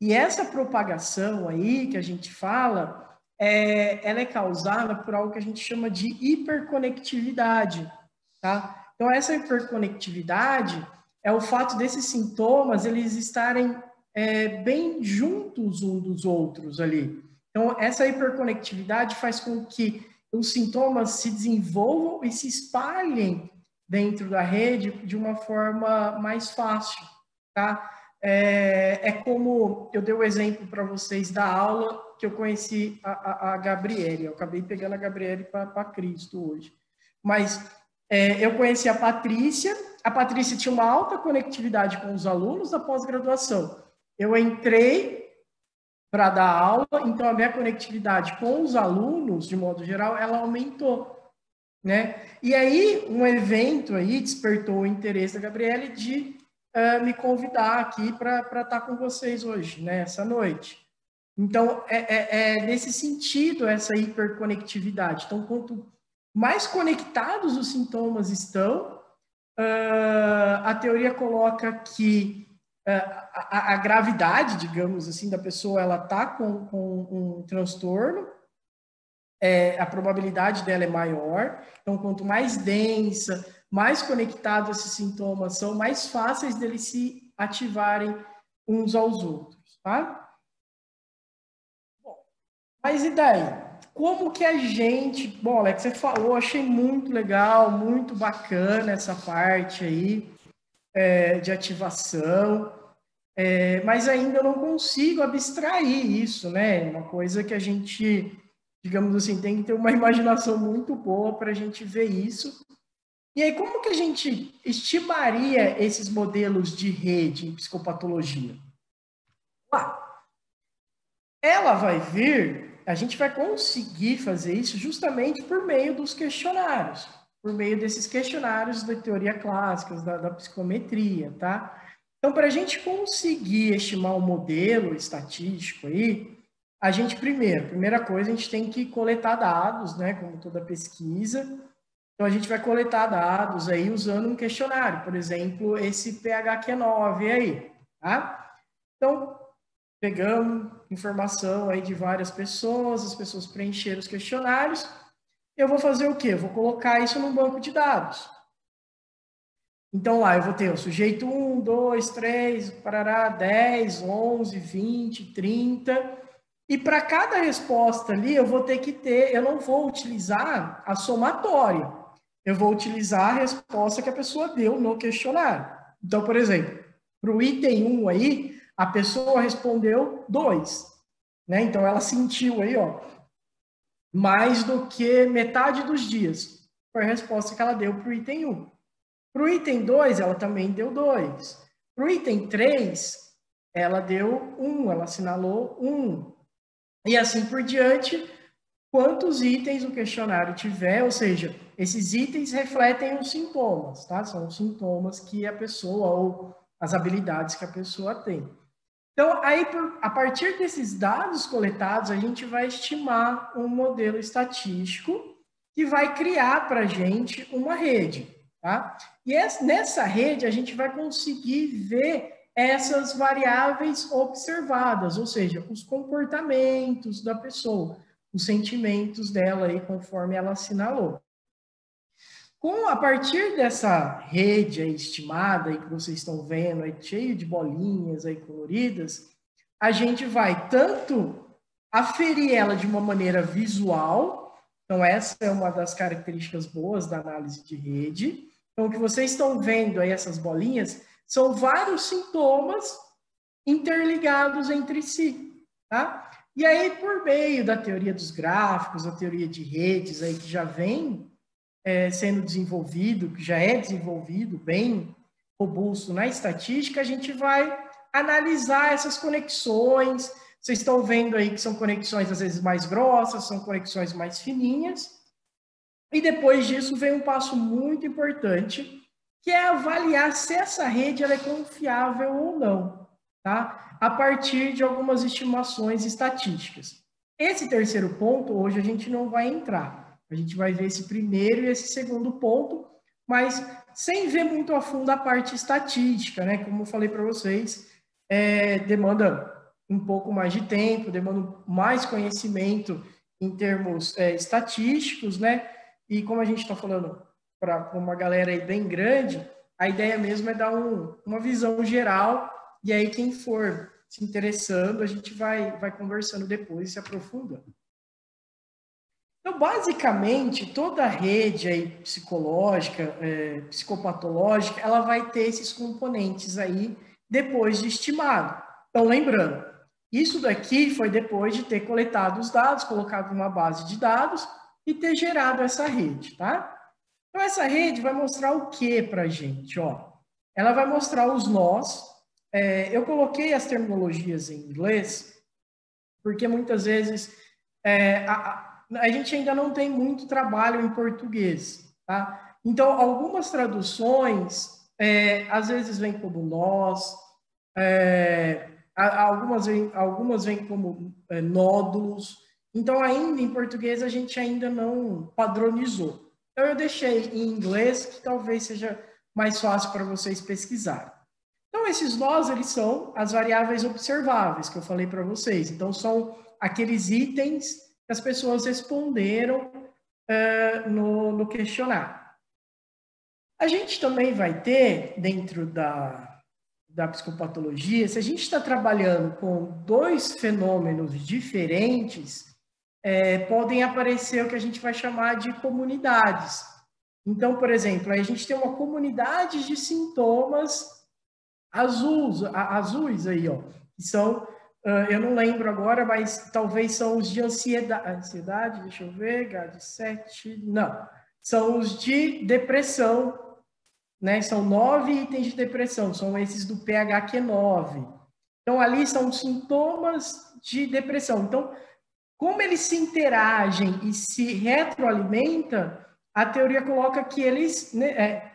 E essa propagação aí que a gente fala, ela é causada por algo que a gente chama de hiperconectividade. Tá? Então, essa hiperconectividade é o fato desses sintomas eles estarem bem juntos uns dos outros ali. Então, essa hiperconectividade faz com que os sintomas se desenvolvam e se espalhem dentro da rede de uma forma mais fácil, tá? Como eu dei o exemplo para vocês da aula que eu conheci a Gabriele. Eu acabei pegando a Gabriele para Cristo hoje. Mas eu conheci a Patrícia tinha uma alta conectividade com os alunos da pós-graduação. Eu entrei para dar aula, então a minha conectividade com os alunos, de modo geral, ela aumentou, né? E aí, um evento aí despertou o interesse da Gabriele de me convidar aqui para estar com vocês hoje, né? Essa noite. Então, nesse sentido, essa hiperconectividade. Então, quanto mais conectados os sintomas estão, a teoria coloca que a gravidade, digamos assim, da pessoa, ela está com um transtorno, a probabilidade dela é maior. Então, quanto mais densa, mais conectados esses sintomas são, mais fáceis deles se ativarem uns aos outros, tá? Bom, mas e daí? Como que a gente... Bom, Alex, você falou, achei muito legal, muito bacana essa parte aí de ativação, mas ainda eu não consigo abstrair isso, né? Uma coisa que a gente, digamos assim, tem que ter uma imaginação muito boa para a gente ver isso. E aí, como que a gente estimaria esses modelos de rede em psicopatologia? Ela vai vir A gente vai conseguir fazer isso justamente por meio dos questionários, por meio desses questionários da teoria clássica, da psicometria, tá? Então, para a gente conseguir estimar um modelo estatístico aí, a gente primeira coisa, a gente tem que coletar dados, né, como toda pesquisa. Então, a gente vai coletar dados aí usando um questionário, por exemplo, esse PHQ-9 aí, tá? Então, pegamos informação aí de várias pessoas, as pessoas preencheram os questionários. Eu vou fazer o quê? Eu vou colocar isso num banco de dados. Então, lá eu vou ter o sujeito 1, 2, 3, parará, 10, 11, 20, 30. E para cada resposta ali, eu vou ter que ter, eu não vou utilizar a somatória. Eu vou utilizar a resposta que a pessoa deu no questionário. Então, por exemplo, para o item 1 aí, a pessoa respondeu 2. Né? Então, ela sentiu aí, ó, mais do que metade dos dias. Foi a resposta que ela deu para o item 1. Para o item 2, ela também deu 2. Para o item 3, ela deu 1, ela assinalou 1. E assim por diante, quantos itens o questionário tiver, ou seja, esses itens refletem os sintomas, tá? São os sintomas que a pessoa, ou as habilidades que a pessoa tem. Então, aí, a partir desses dados coletados, a gente vai estimar um modelo estatístico que vai criar para a gente uma rede, tá? E nessa rede, a gente vai conseguir ver essas variáveis observadas, ou seja, os comportamentos da pessoa, os sentimentos dela aí, conforme ela assinalou. A partir dessa rede aí estimada aí que vocês estão vendo, aí, cheio de bolinhas aí coloridas, a gente vai tanto aferir ela de uma maneira visual, então essa é uma das características boas da análise de rede. Então, o que vocês estão vendo aí, essas bolinhas, são vários sintomas interligados entre si, tá? E aí, por meio da teoria dos gráficos, a teoria de redes aí que já vem sendo desenvolvido, que já é desenvolvido, bem robusto na estatística, a gente vai analisar essas conexões. Vocês estão vendo aí que são conexões às vezes mais grossas, são conexões mais fininhas. E depois disso vem um passo muito importante, que é avaliar se essa rede ela é confiável ou não, tá? A partir de algumas estimações estatísticas. Esse terceiro ponto, hoje a gente não vai entrar. A gente vai ver esse primeiro e esse segundo ponto, mas sem ver muito a fundo a parte estatística, né? Como eu falei para vocês, demanda um pouco mais de tempo, demanda mais conhecimento em termos estatísticos, né? E como a gente está falando para uma galera aí bem grande, a ideia mesmo é dar uma visão geral, e aí quem for se interessando, a gente vai conversando depois, se aprofundando. Então, basicamente, toda rede aí psicológica, psicopatológica, ela vai ter esses componentes aí depois de estimado. Então, lembrando, isso daqui foi depois de ter coletado os dados, colocado numa base de dados e ter gerado essa rede, tá? Então, essa rede vai mostrar o que para a gente? Ó, ela vai mostrar os nós. Eu coloquei as terminologias em inglês, porque muitas vezes a gente ainda não tem muito trabalho em português, tá? Então, algumas traduções, às vezes vêm como nós, algumas vêm como nódulos. Então, ainda em português, a gente ainda não padronizou. Então, eu deixei em inglês, que talvez seja mais fácil para vocês pesquisarem. Então, esses nós, eles são as variáveis observáveis, que eu falei para vocês. Então, são aqueles itens que as pessoas responderam no questionário. A gente também vai ter, dentro da psicopatologia, se a gente está trabalhando com dois fenômenos diferentes, podem aparecer o que a gente vai chamar de comunidades. Então, por exemplo, a gente tem uma comunidade de sintomas azuis aí, ó, que são, eu não lembro agora, mas talvez são os de ansiedade, deixa eu ver, GAD-7, não, são os de depressão, né? São 9 itens de depressão, são esses do PHQ-9. Então, ali são sintomas de depressão. Então, como eles se interagem e se retroalimentam, a teoria coloca que eles, né,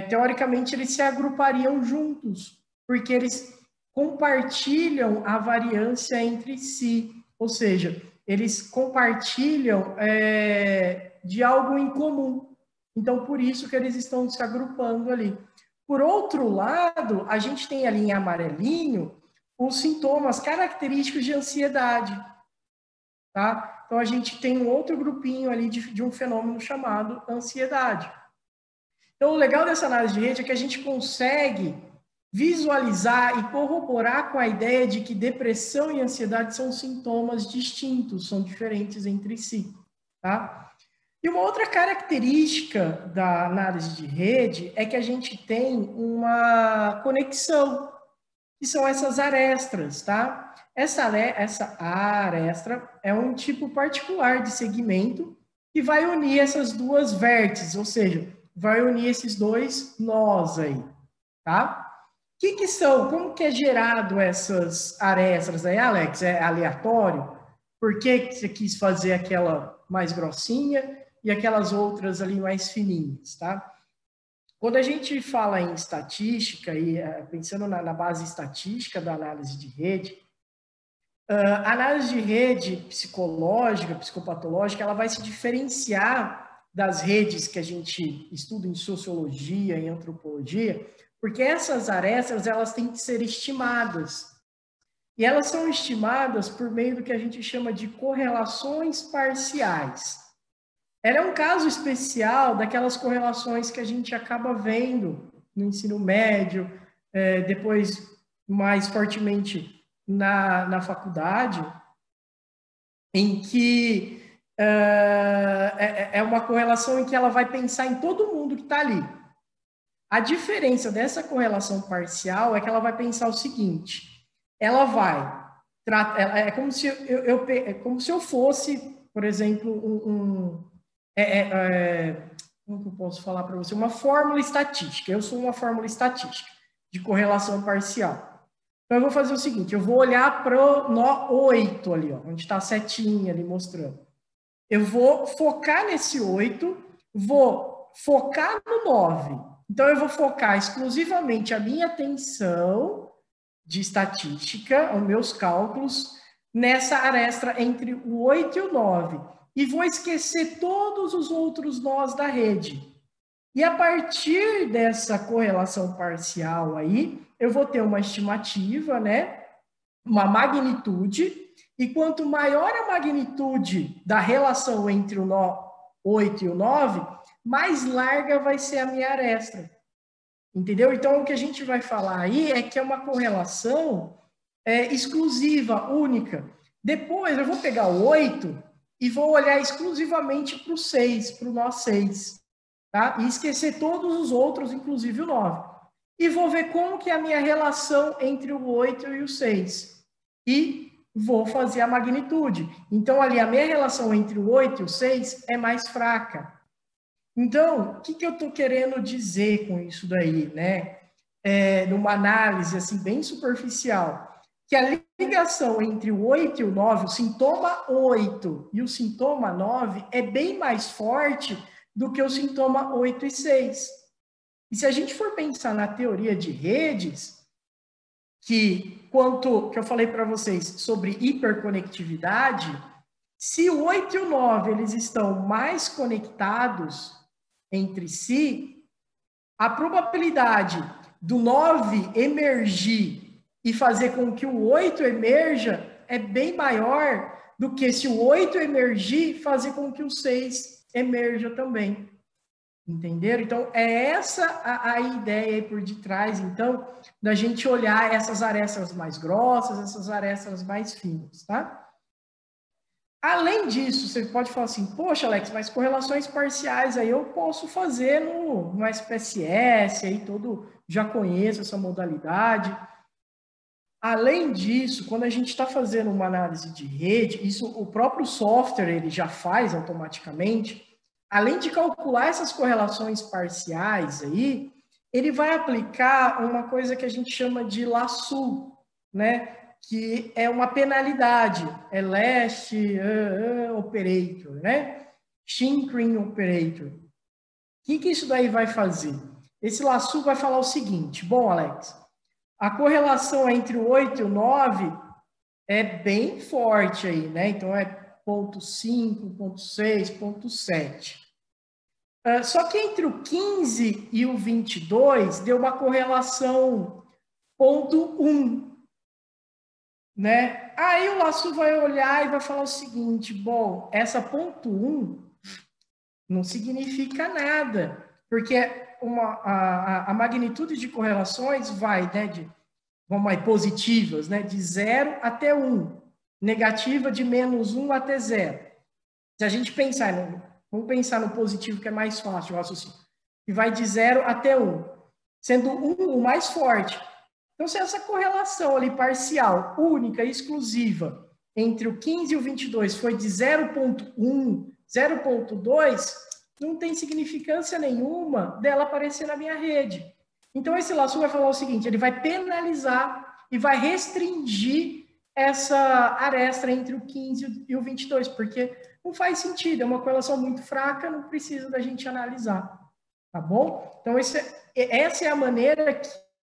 teoricamente, eles se agrupariam juntos, porque eles compartilham a variância entre si, ou seja, eles compartilham de algo em comum. Então, por isso que eles estão se agrupando ali. Por outro lado, a gente tem ali em amarelinho os sintomas característicos de ansiedade. Tá? Então, a gente tem um outro grupinho ali de um fenômeno chamado ansiedade. Então, o legal dessa análise de rede é que a gente consegue visualizar e corroborar com a ideia de que depressão e ansiedade são sintomas distintos, são diferentes entre si. Tá? E uma outra característica da análise de rede é que a gente tem uma conexão, que são essas arestas, tá? Essa arestra é um tipo particular de segmento que vai unir essas duas vértices, ou seja, vai unir esses dois nós aí, tá? O que são? Como que é gerado essas arestas aí, Alex? É aleatório? Por que você quis fazer aquela mais grossinha e aquelas outras ali mais fininhas, tá? Quando a gente fala em estatística, e pensando na base estatística da análise de rede, a análise de rede psicológica, psicopatológica, ela vai se diferenciar das redes que a gente estuda em sociologia, em antropologia, porque essas arestas, elas têm que ser estimadas. E elas são estimadas por meio do que a gente chama de correlações parciais. Ela é um caso especial daquelas correlações que a gente acaba vendo no ensino médio, depois mais fortemente na faculdade, em que é uma correlação em que ela vai pensar em todo mundo que está ali. A diferença dessa correlação parcial é que ela vai pensar o seguinte, ela vai... É como se eu fosse, por exemplo, como que eu posso falar para você? Uma fórmula estatística. Eu sou uma fórmula estatística de correlação parcial. Então, eu vou fazer o seguinte, eu vou olhar para o nó 8 ali, ó, onde está a setinha ali mostrando. Eu vou focar nesse 8, vou focar no 9. Então, eu vou focar exclusivamente a minha atenção de estatística, os meus cálculos, nessa arestra entre o 8 e o 9. E vou esquecer todos os outros nós da rede. E a partir dessa correlação parcial aí, eu vou ter uma estimativa, né? Uma magnitude, e quanto maior a magnitude da relação entre o nó 8 e o 9, mais larga vai ser a minha aresta. Entendeu? Então, o que a gente vai falar aí é que é uma correlação exclusiva, única. Depois, eu vou pegar o 8 e vou olhar exclusivamente para o 6, para o nó 6. Tá? E esquecer todos os outros, inclusive o 9. E vou ver como que é a minha relação entre o 8 e o 6. E vou fazer a magnitude. Então, ali, a minha relação entre o 8 e o 6 é mais fraca. Então, o que eu estou querendo dizer com isso daí, né? Numa análise, assim, bem superficial, que a ligação entre o 8 e o 9, o sintoma 8 e o sintoma 9 é bem mais forte do que o sintoma 8 e 6. E se a gente for pensar na teoria de redes, que eu falei para vocês sobre hiperconectividade, se o 8 e o 9 eles estão mais conectados entre si, a probabilidade do 9 emergir e fazer com que o 8 emerja é bem maior do que se o 8 emergir e fazer com que o 6 emerja também. Entenderam? Então, é essa a ideia aí por detrás, então, da gente olhar essas arestas mais grossas, essas arestas mais finas, tá? Além disso, você pode falar assim, poxa, Alex, mas correlações parciais aí eu posso fazer no SPSS, aí já conheço essa modalidade. Além disso, quando a gente está fazendo uma análise de rede, isso o próprio software ele já faz automaticamente, além de calcular essas correlações parciais aí, ele vai aplicar uma coisa que a gente chama de laço, né? que é uma penalidade, é last operator, né? Synchron operator. O que isso daí vai fazer? Esse laço vai falar o seguinte, bom, Alex, a correlação entre o 8 e o 9 é bem forte aí, né? Então, é 0,5, 0,6, 0,7. Só que entre o 15 e o 22 deu uma correlação 0,1, né? Aí o laço vai olhar e vai falar o seguinte, bom, essa 0,1 não significa nada, porque a magnitude de correlações vai, né, vamos aí, positivas, né, de 0 até 1, negativa de -1 até 0. Se a gente pensar, vamos pensar no positivo, que é mais fácil o raciocínio, que vai de 0 até 1, sendo 1 o mais forte. Então, se essa correlação ali parcial, única e exclusiva, entre o 15 e o 22 foi de 0,1, 0,2, não tem significância nenhuma dela aparecer na minha rede. Então, esse laço vai falar o seguinte, ele vai penalizar e vai restringir essa aresta entre o 15 e o 22, porque não faz sentido, é uma correlação muito fraca, não precisa da gente analisar, tá bom? Então, essa é a maneira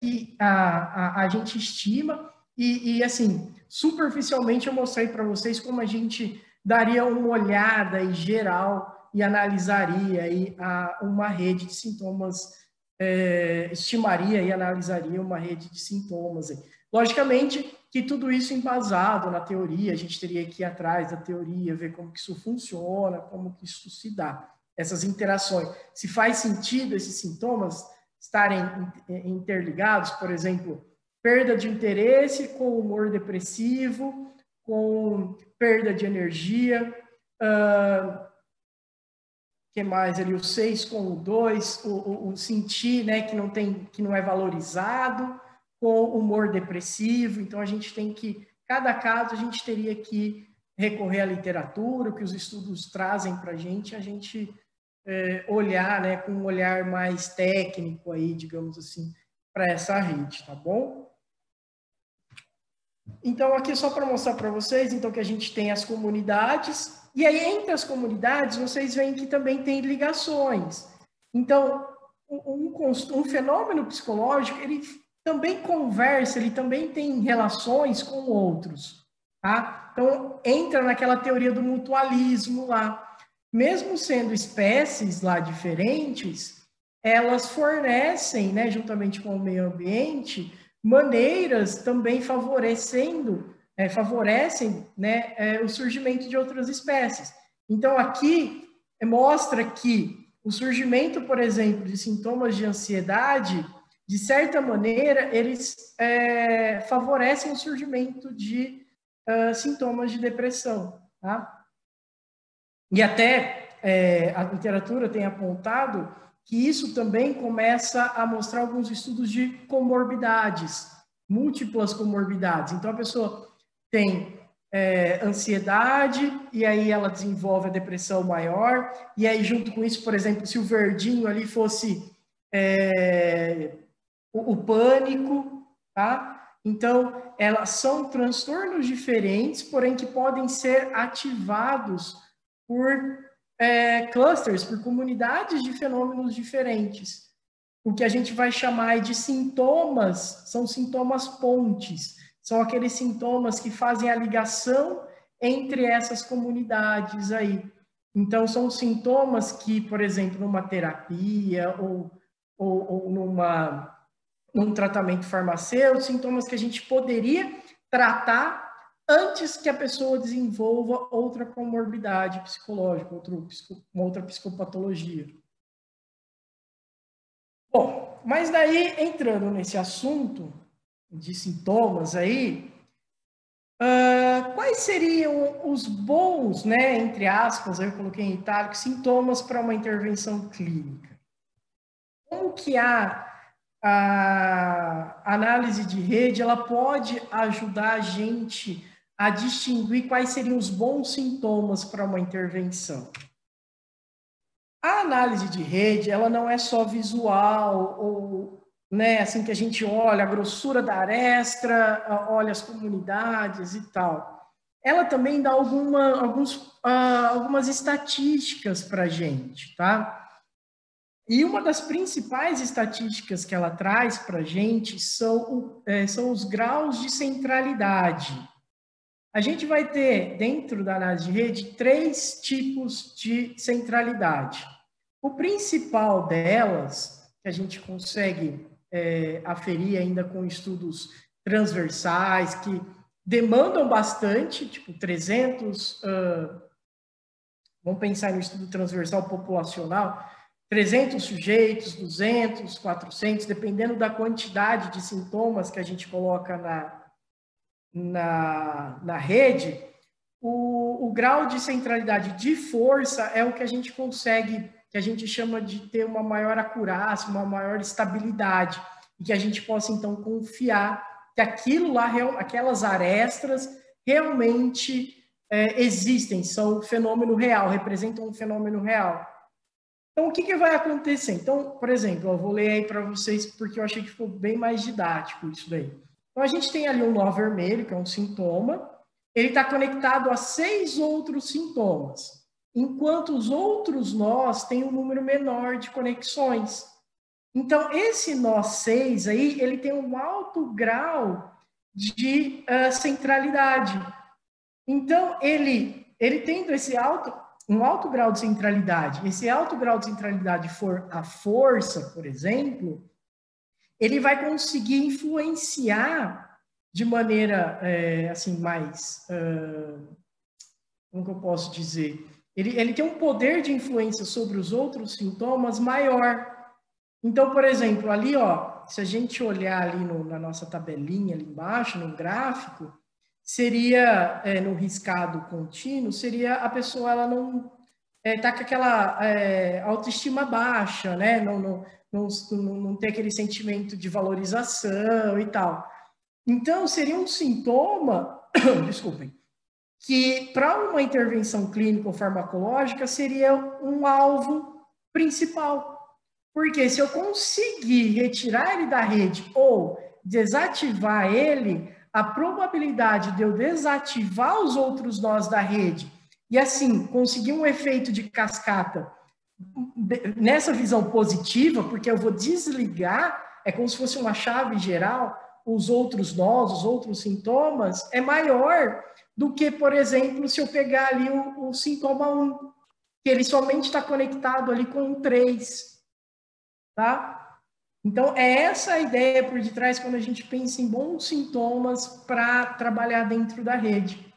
que a gente estima e, assim, superficialmente eu mostrei para vocês como a gente daria uma olhada aí geral e analisaria aí uma rede de sintomas, estimaria e analisaria uma rede de sintomas. Aí. Logicamente que tudo isso embasado na teoria, a gente teria que ir atrás da teoria, ver como que isso funciona, como que isso se dá, essas interações. Se faz sentido esses sintomas estarem interligados, por exemplo, perda de interesse com humor depressivo, com perda de energia, que mais ali, o 6 com o 2, o sentir, né, que não é valorizado, com humor depressivo. Então, a gente tem que, cada caso, a gente teria que recorrer à literatura, o que os estudos trazem para a gente olhar, né, com um olhar mais técnico aí, digamos assim, para essa rede, tá bom? Então, aqui só para mostrar para vocês, então, que a gente tem as comunidades, e aí entre as comunidades, vocês veem que também tem ligações. Então, um fenômeno psicológico, ele também conversa, ele também tem relações com outros, tá? Então, entra naquela teoria do mutualismo lá. Mesmo sendo espécies lá diferentes, elas fornecem, né, juntamente com o meio ambiente, maneiras também favorecem, né, o surgimento de outras espécies. Então, aqui mostra que o surgimento, por exemplo, de sintomas de ansiedade, de certa maneira, eles favorecem o surgimento de sintomas de depressão, tá? E até a literatura tem apontado que isso também começa a mostrar alguns estudos de comorbidades, múltiplas comorbidades. Então, a pessoa tem ansiedade, e aí ela desenvolve a depressão maior, e aí junto com isso, por exemplo, se o verdinho ali fosse o pânico, tá? Então, elas são transtornos diferentes, porém que podem ser ativados por clusters, por comunidades de fenômenos diferentes. O que a gente vai chamar de sintomas, são sintomas pontes, são aqueles sintomas que fazem a ligação entre essas comunidades aí. Então, são sintomas que, por exemplo, numa terapia ou num tratamento farmacêutico, sintomas que a gente poderia tratar antes que a pessoa desenvolva outra comorbidade psicológica, uma outra psicopatologia. Bom, mas daí, entrando nesse assunto de sintomas aí, quais seriam os bons, né, entre aspas, eu coloquei em itálico, sintomas para uma intervenção clínica? Como que a análise de rede, ela pode ajudar a gente a distinguir quais seriam os bons sintomas para uma intervenção? A análise de rede, ela não é só visual né, assim que a gente olha a grossura da aresta, olha as comunidades e tal, ela também dá algumas estatísticas para a gente, tá? E uma das principais estatísticas que ela traz para a gente são os graus de centralidade. A gente vai ter, dentro da análise de rede, 3 tipos de centralidade. O principal delas, que a gente consegue aferir ainda com estudos transversais, que demandam bastante, tipo 300, vamos pensar no estudo transversal populacional, 300 sujeitos, 200, 400, dependendo da quantidade de sintomas que a gente coloca na rede, o grau de centralidade de força é o que a gente consegue, que a gente chama de ter uma maior acurácia, uma maior estabilidade, e que a gente possa, então, confiar que aquilo lá, aquelas arestas, realmente existem, são um fenômeno real, representam um fenômeno real. Então, o que vai acontecer? Então, por exemplo, eu vou ler aí para vocês, porque eu achei que ficou bem mais didático isso daí. Então, a gente tem ali um nó vermelho, que é um sintoma, ele está conectado a 6 outros sintomas, enquanto os outros nós têm um número menor de conexões. Então, esse nó 6 aí, ele tem um alto grau de centralidade. Então, ele tendo um alto grau de centralidade, esse alto grau de centralidade for a força, por exemplo, ele vai conseguir influenciar de maneira, assim, mais, como que eu posso dizer? Ele tem um poder de influência sobre os outros sintomas maior. Então, por exemplo, ali, ó, se a gente olhar ali na nossa tabelinha ali embaixo, no gráfico, seria, no riscado contínuo, seria a pessoa, ela não tá com aquela autoestima baixa, né? Não ter aquele sentimento de valorização e tal. Então, seria um sintoma, desculpem, que para uma intervenção clínica ou farmacológica seria um alvo principal. Porque se eu conseguir retirar ele da rede ou desativar ele, a probabilidade de eu desativar os outros nós da rede e assim conseguir um efeito de cascata nessa visão positiva, porque eu vou desligar, é como se fosse uma chave geral, os outros nós, os outros sintomas, é maior do que, por exemplo, se eu pegar ali o sintoma 1, que ele somente está conectado ali com o 3, tá? Então, é essa a ideia por detrás quando a gente pensa em bons sintomas para trabalhar dentro da rede.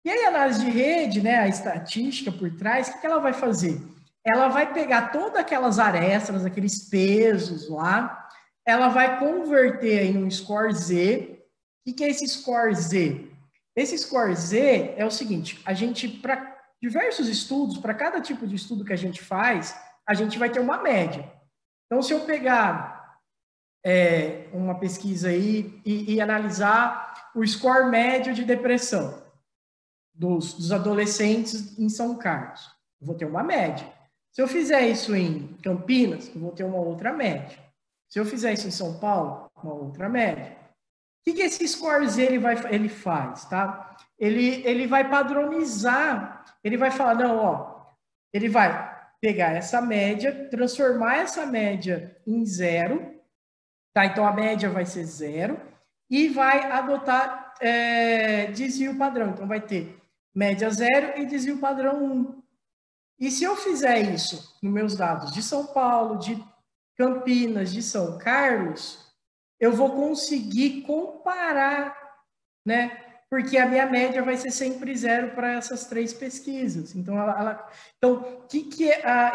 E aí, a análise de rede, né, a estatística por trás, o que ela vai fazer? Ela vai pegar todas aquelas arestas, aqueles pesos lá, ela vai converter aí num score Z. O que é esse score Z? Esse score Z é o seguinte, a gente, para diversos estudos, para cada tipo de estudo que a gente faz, a gente vai ter uma média. Então, se eu pegar uma pesquisa aí e analisar o score médio de depressão dos adolescentes em São Carlos, eu vou ter uma média. Se eu fizer isso em Campinas, eu vou ter uma outra média. Se eu fizer isso em São Paulo, uma outra média. O que esse score Z ele faz, tá? Ele vai padronizar, ele vai falar, não, ó, ele vai pegar essa média, transformar essa média em 0, tá? Então, a média vai ser 0 e vai adotar desvio padrão. Então, vai ter média 0 e desvio padrão 1. E se eu fizer isso nos meus dados de São Paulo, de Campinas, de São Carlos, eu vou conseguir comparar, né? Porque a minha média vai ser sempre 0 para essas 3 pesquisas. Então, então o que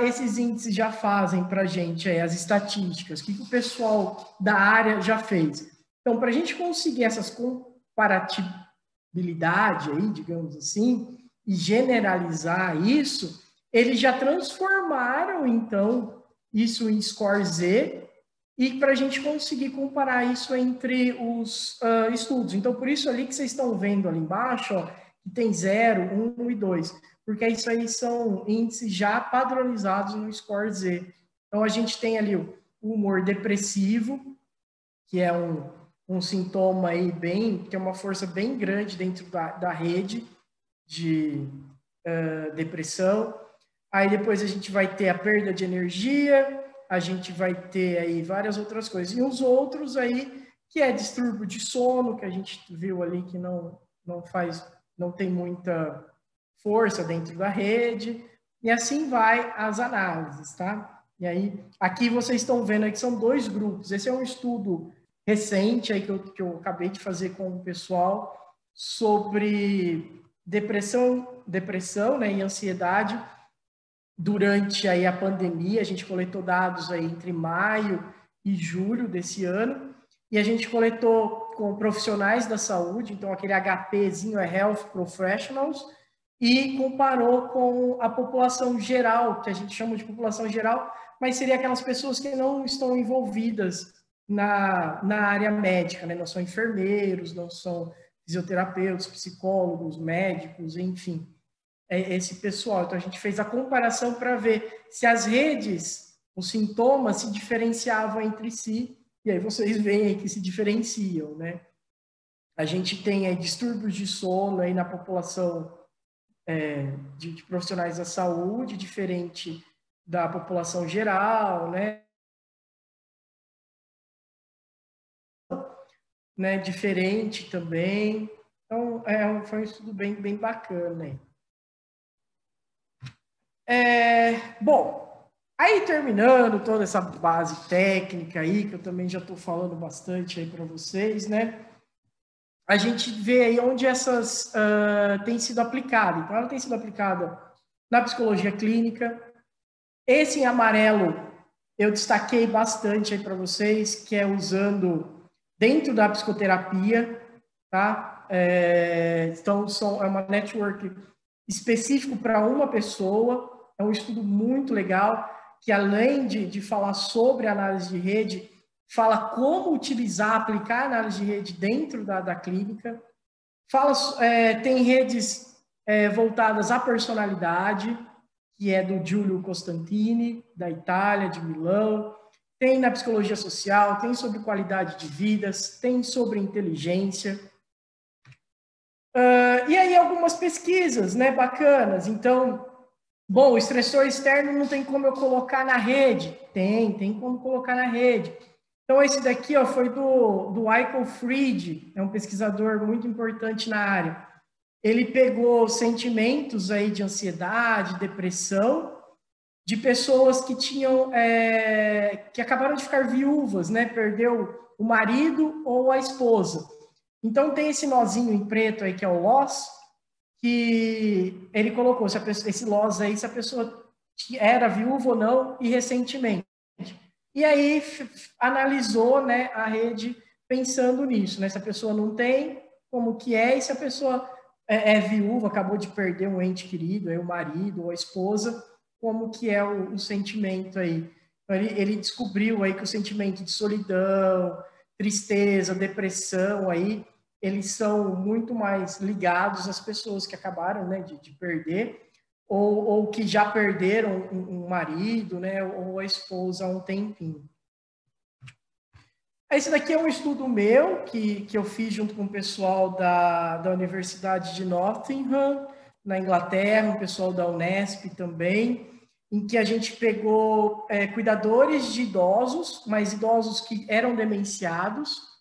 esses índices já fazem para a gente, as estatísticas? O que o pessoal da área já fez? Então, para a gente conseguir essas comparatibilidade aí, digamos assim, e generalizar isso, eles já transformaram, então, isso em score Z, e para a gente conseguir comparar isso entre os estudos. Então, por isso ali que vocês estão vendo ali embaixo, ó, que tem 0, 1 e 2, porque isso aí são índices já padronizados no score Z. Então, a gente tem ali o humor depressivo, que é um sintoma aí que é uma força bem grande dentro da rede de depressão. Aí depois a gente vai ter a perda de energia, a gente vai ter aí várias outras coisas. E os outros aí, que é distúrbio de sono, que a gente viu ali que não tem muita força dentro da rede, e assim vai as análises, tá? E aí, aqui vocês estão vendo aí que são 2 grupos. Esse é um estudo recente aí que eu acabei de fazer com o pessoal sobre depressão, né, e ansiedade durante aí a pandemia. A gente coletou dados aí entre maio e julho desse ano, e a gente coletou com profissionais da saúde, então aquele HPzinho é Health Professionals, e comparou com a população geral, que a gente chama de população geral, mas seria aquelas pessoas que não estão envolvidas na área médica, né? Não são enfermeiros, não são fisioterapeutas, psicólogos, médicos, enfim, esse pessoal. Então, a gente fez a comparação para ver se as redes, os sintomas se diferenciavam entre si, e aí vocês veem aí que se diferenciam, né? A gente tem aí distúrbios de sono aí na população de profissionais da saúde, diferente da população geral, né? Diferente também. Então, foi um estudo bem bacana. Bom, aí terminando toda essa base técnica aí, que eu também já estou falando bastante aí para vocês, né? A gente vê aí onde essas têm sido aplicadas. Então, ela tem sido aplicada na psicologia clínica. Esse em amarelo eu destaquei bastante aí para vocês, que é usando dentro da psicoterapia, tá? Então, é uma network específico para uma pessoa. É um estudo muito legal, que além de falar sobre análise de rede, fala como utilizar, aplicar análise de rede dentro da clínica. Tem redes voltadas à personalidade, que é do Giulio Costantini, da Itália, de Milão. Tem na psicologia social, tem sobre qualidade de vidas, tem sobre inteligência. E aí algumas pesquisas, né, bacanas. Então, bom, o estressor externo não tem como eu colocar na rede. Tem como colocar na rede. Então, esse daqui foi do Michael Fried, é um pesquisador muito importante na área. Ele pegou sentimentos aí de ansiedade, depressão, de pessoas que que acabaram de ficar viúvas, né? Perdeu o marido ou a esposa. Então, tem esse nozinho em preto aí, que é o loss, que ele colocou esse loss aí, se a pessoa era viúva ou não, e recentemente. E aí analisou, né, a rede pensando nisso, né? Se a pessoa não tem, como que é, e se a pessoa é viúva, acabou de perder um ente querido, o marido ou a esposa, como que é o sentimento aí. Então, ele descobriu aí que o sentimento de solidão, tristeza, depressão aí, eles são muito mais ligados às pessoas que acabaram, né, de perder, ou que já perderam um marido, né, ou a esposa há um tempinho. Esse daqui é um estudo meu, que eu fiz junto com o pessoal da Universidade de Nottingham, na Inglaterra, o pessoal da Unesp também, em que a gente pegou cuidadores de idosos, mas idosos que eram demenciados,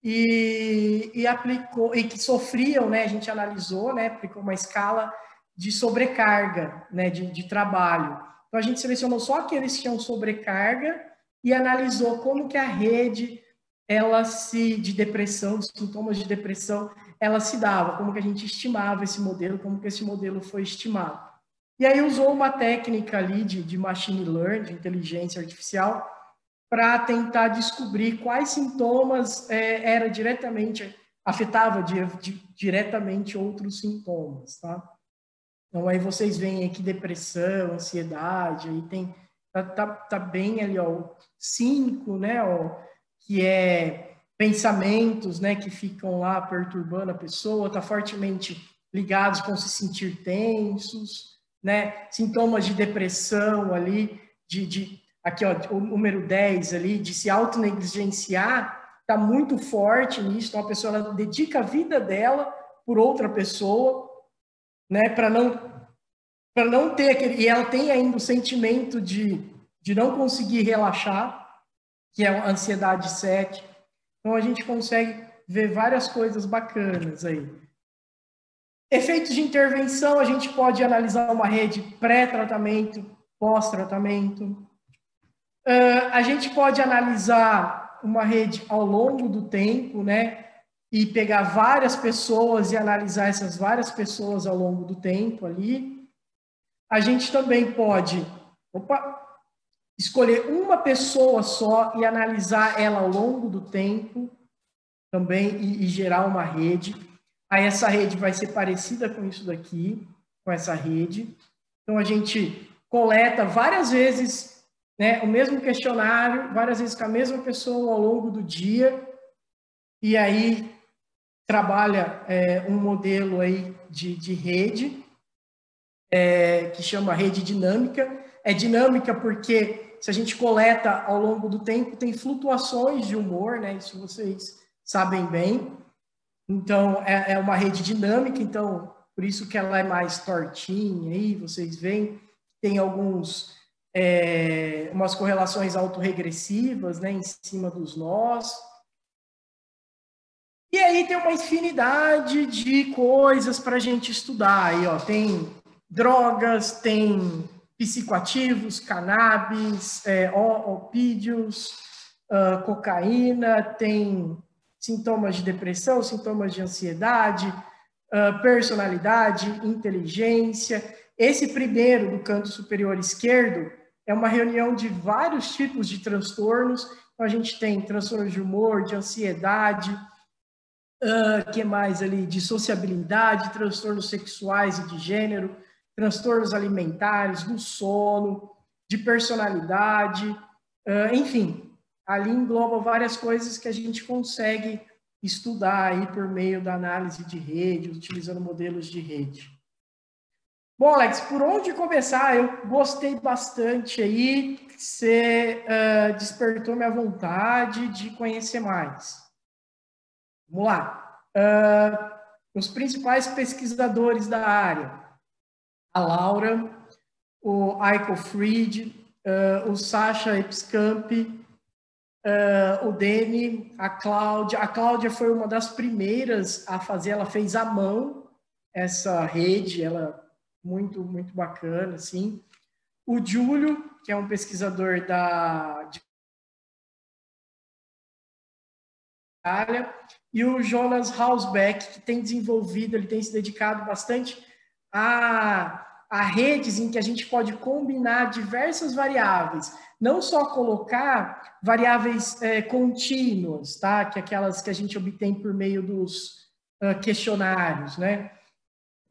e aplicou, e que sofriam, né, a gente analisou, né, aplicou uma escala de sobrecarga, né, de trabalho. Então, a gente selecionou só aqueles que tinham sobrecarga e analisou como que a rede, de depressão, de sintomas de depressão, ela se dava, como que a gente estimava esse modelo, como que esse modelo foi estimado. E aí usou uma técnica ali de machine learning, de inteligência artificial, para tentar descobrir quais sintomas afetava diretamente outros sintomas, tá? Então, aí vocês veem aqui depressão, ansiedade, aí tá bem ali, ó, o 5, né, ó, que é pensamentos, né, que ficam lá perturbando a pessoa, tá fortemente ligados com se sentir tensos, né, sintomas de depressão ali, aqui, ó, o número 10 ali, de se autonegligenciar, está muito forte nisso, então a pessoa ela dedica a vida dela por outra pessoa, né, para não ter aquele, e ela tem ainda o sentimento de não conseguir relaxar, que é a ansiedade 7. Então a gente consegue ver várias coisas bacanas aí. Efeitos de intervenção, a gente pode analisar uma rede pré-tratamento, pós-tratamento. A gente pode analisar uma rede ao longo do tempo, né? E pegar várias pessoas e analisar essas várias pessoas ao longo do tempo ali. A gente também pode escolher uma pessoa só e analisar ela ao longo do tempo também e gerar uma rede. Aí essa rede vai ser parecida com isso daqui, com essa rede. Então a gente coleta várias vezes, né, o mesmo questionário, várias vezes com a mesma pessoa ao longo do dia, e aí trabalha um modelo aí de rede, que chama rede dinâmica. É dinâmica porque se a gente coleta ao longo do tempo, tem flutuações de humor, né? Isso vocês sabem bem. Então, é uma rede dinâmica, então, por isso que ela é mais tortinha aí, vocês veem, tem umas correlações autorregressivas, né, em cima dos nós. E aí tem uma infinidade de coisas para a gente estudar. Aí, ó, tem drogas, tem psicoativos, cannabis, opídios, cocaína, tem sintomas de depressão, sintomas de ansiedade, personalidade, inteligência. Esse primeiro, do canto superior esquerdo, é uma reunião de vários tipos de transtornos. Então, a gente tem transtornos de humor, de ansiedade, que mais ali? De sociabilidade, transtornos sexuais e de gênero, transtornos alimentares, do sono, de personalidade, enfim. Ali engloba várias coisas que a gente consegue estudar aí por meio da análise de rede, utilizando modelos de rede. Bom, Alex, por onde começar? Eu gostei bastante aí, você despertou minha vontade de conhecer mais. Vamos lá. Os principais pesquisadores da área. A Laura, o Eiko Fried, o Sasha Epskamp, o Deni, a Cláudia. A Cláudia foi uma das primeiras a fazer, ela fez à mão essa rede, ela muito, muito bacana, assim. O Júlio, que é um pesquisador de Itália, e o Jonas Hausbeck, que tem desenvolvido, ele tem se dedicado bastante a redes em que a gente pode combinar diversas variáveis, não só colocar variáveis contínuas, tá? Que é aquelas que a gente obtém por meio dos questionários, né?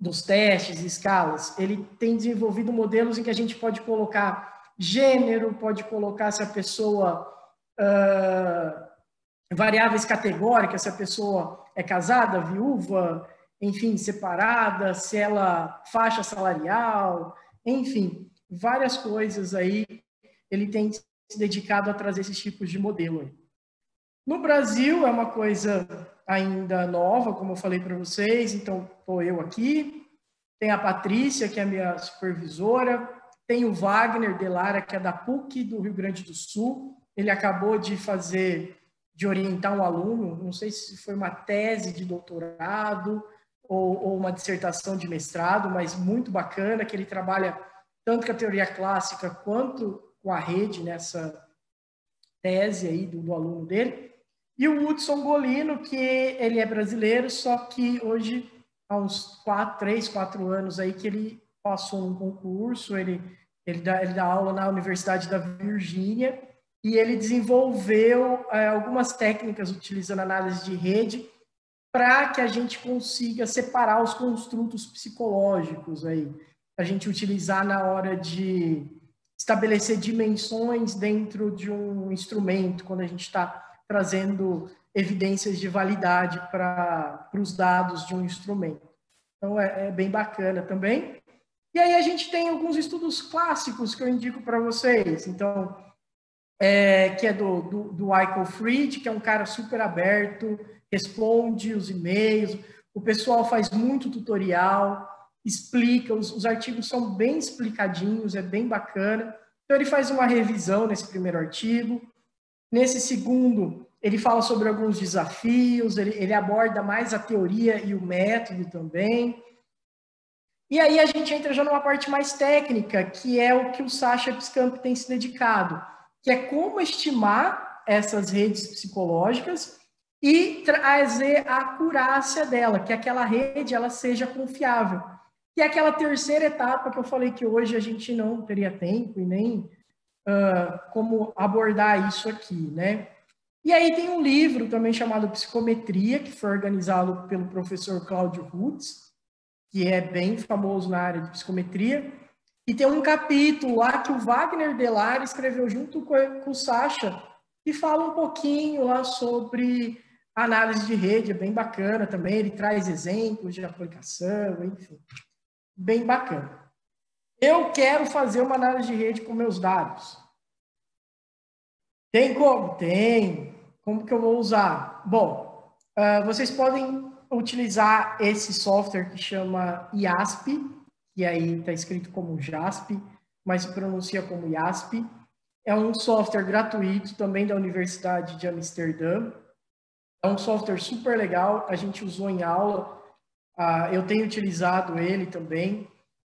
Dos testes, escalas. Ele tem desenvolvido modelos em que a gente pode colocar gênero, pode colocar se a pessoa... variáveis categóricas, se a pessoa é casada, viúva, enfim, separada, se ela faixa salarial, enfim, várias coisas aí. Ele tem se dedicado a trazer esses tipos de modelo aí. No Brasil é uma coisa ainda nova, como eu falei para vocês, então estou eu aqui, tem a Patrícia, que é a minha supervisora, tem o Wagner Delara, que é da PUC do Rio Grande do Sul, ele acabou de orientar um aluno, não sei se foi uma tese de doutorado ou uma dissertação de mestrado, mas muito bacana, que ele trabalha tanto com a teoria clássica quanto com a rede nessa tese aí do aluno dele. E o Hudson Golino, que ele é brasileiro, só que hoje, há uns 3, 4 anos aí, que ele passou num concurso, ele dá aula na Universidade da Virgínia, e ele desenvolveu algumas técnicas utilizando análise de rede para que a gente consiga separar os construtos psicológicos aí, a gente utilizar na hora de estabelecer dimensões dentro de um instrumento, quando a gente está trazendo evidências de validade para os dados de um instrumento. Então, é bem bacana também. E aí a gente tem alguns estudos clássicos que eu indico para vocês. Então, que é do Michael Fried, que é um cara super aberto, responde os e-mails, o pessoal faz muito tutorial, explica, os artigos são bem explicadinhos, é bem bacana. Então, ele faz uma revisão nesse primeiro artigo. Nesse segundo, ele fala sobre alguns desafios, ele aborda mais a teoria e o método também. E aí a gente entra já numa parte mais técnica, que é o que o Sacha Epscamp tem se dedicado, que é como estimar essas redes psicológicas e trazer a acurácia dela, que aquela rede ela seja confiável. Que é aquela terceira etapa que eu falei que hoje a gente não teria tempo e nem como abordar isso aqui, né? E aí tem um livro também chamado Psicometria, que foi organizado pelo professor Cláudio Rutz, que é bem famoso na área de psicometria, e tem um capítulo lá que o Wagner Delari escreveu junto com o Sacha, que fala um pouquinho lá sobre análise de rede, é bem bacana também, ele traz exemplos de aplicação, enfim, bem bacana. Eu quero fazer uma análise de rede com meus dados. Tem como? Tem. Como que eu vou usar? Bom, vocês podem utilizar esse software que chama IASP, que aí está escrito como JASP, mas se pronuncia como IASP. É um software gratuito também da Universidade de Amsterdã. É um software super legal, a gente usou em aula, eu tenho utilizado ele também.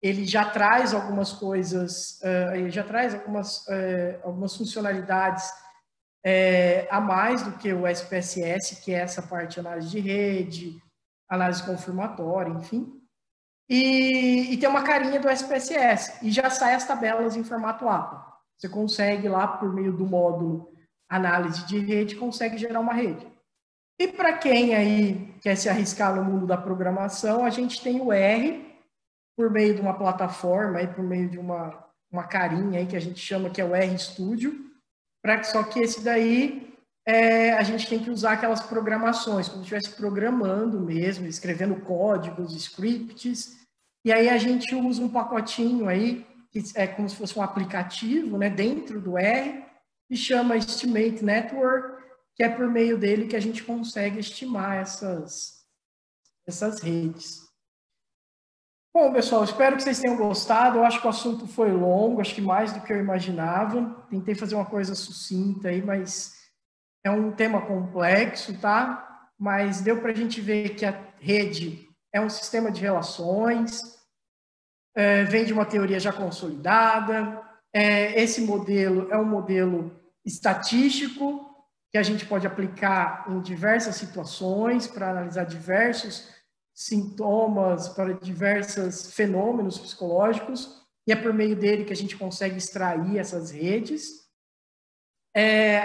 Ele já traz algumas coisas, ele já traz algumas funcionalidades a mais do que o SPSS, que é essa parte de análise de rede, análise confirmatória, enfim. E tem uma carinha do SPSS, e já sai as tabelas em formato APA. Você consegue lá, por meio do módulo análise de rede, consegue gerar uma rede. E para quem aí quer se arriscar no mundo da programação, a gente tem o R, por meio de uma plataforma, aí, por meio de uma carinha aí que a gente chama que é o RStudio, só que esse daí a gente tem que usar aquelas programações, como se estivesse programando mesmo, escrevendo códigos, scripts, e aí a gente usa um pacotinho aí, que é como se fosse um aplicativo, né, dentro do R, que chama Estimate Network, que é por meio dele que a gente consegue estimar essas redes. Bom, pessoal, espero que vocês tenham gostado. Eu acho que o assunto foi longo, acho que mais do que eu imaginava. Tentei fazer uma coisa sucinta aí, mas é um tema complexo, tá? Mas deu para a gente ver que a rede é um sistema de relações, vem de uma teoria já consolidada. Esse modelo é um modelo estatístico que a gente pode aplicar em diversas situações para analisar diversos sintomas, para diversos fenômenos psicológicos, e é por meio dele que a gente consegue extrair essas redes.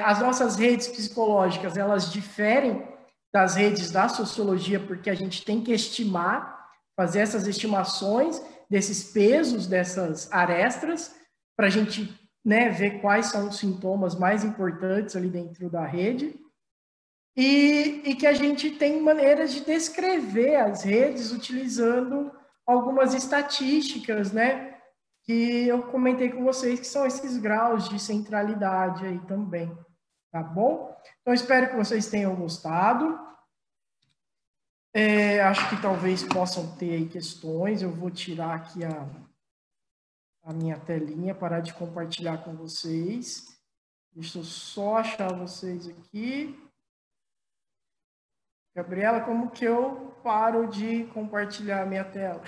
As nossas redes psicológicas, elas diferem das redes da sociologia, porque a gente tem que estimar, fazer essas estimações desses pesos, dessas arestas, para a gente, né, ver quais são os sintomas mais importantes ali dentro da rede. E que a gente tem maneiras de descrever as redes utilizando algumas estatísticas, né? Que eu comentei com vocês, que são esses graus de centralidade aí também, tá bom? Então, espero que vocês tenham gostado. Acho que talvez possam ter aí questões. Eu vou tirar aqui a minha telinha, parar de compartilhar com vocês. Deixa eu só achar vocês aqui. Gabriela, como que eu paro de compartilhar a minha tela?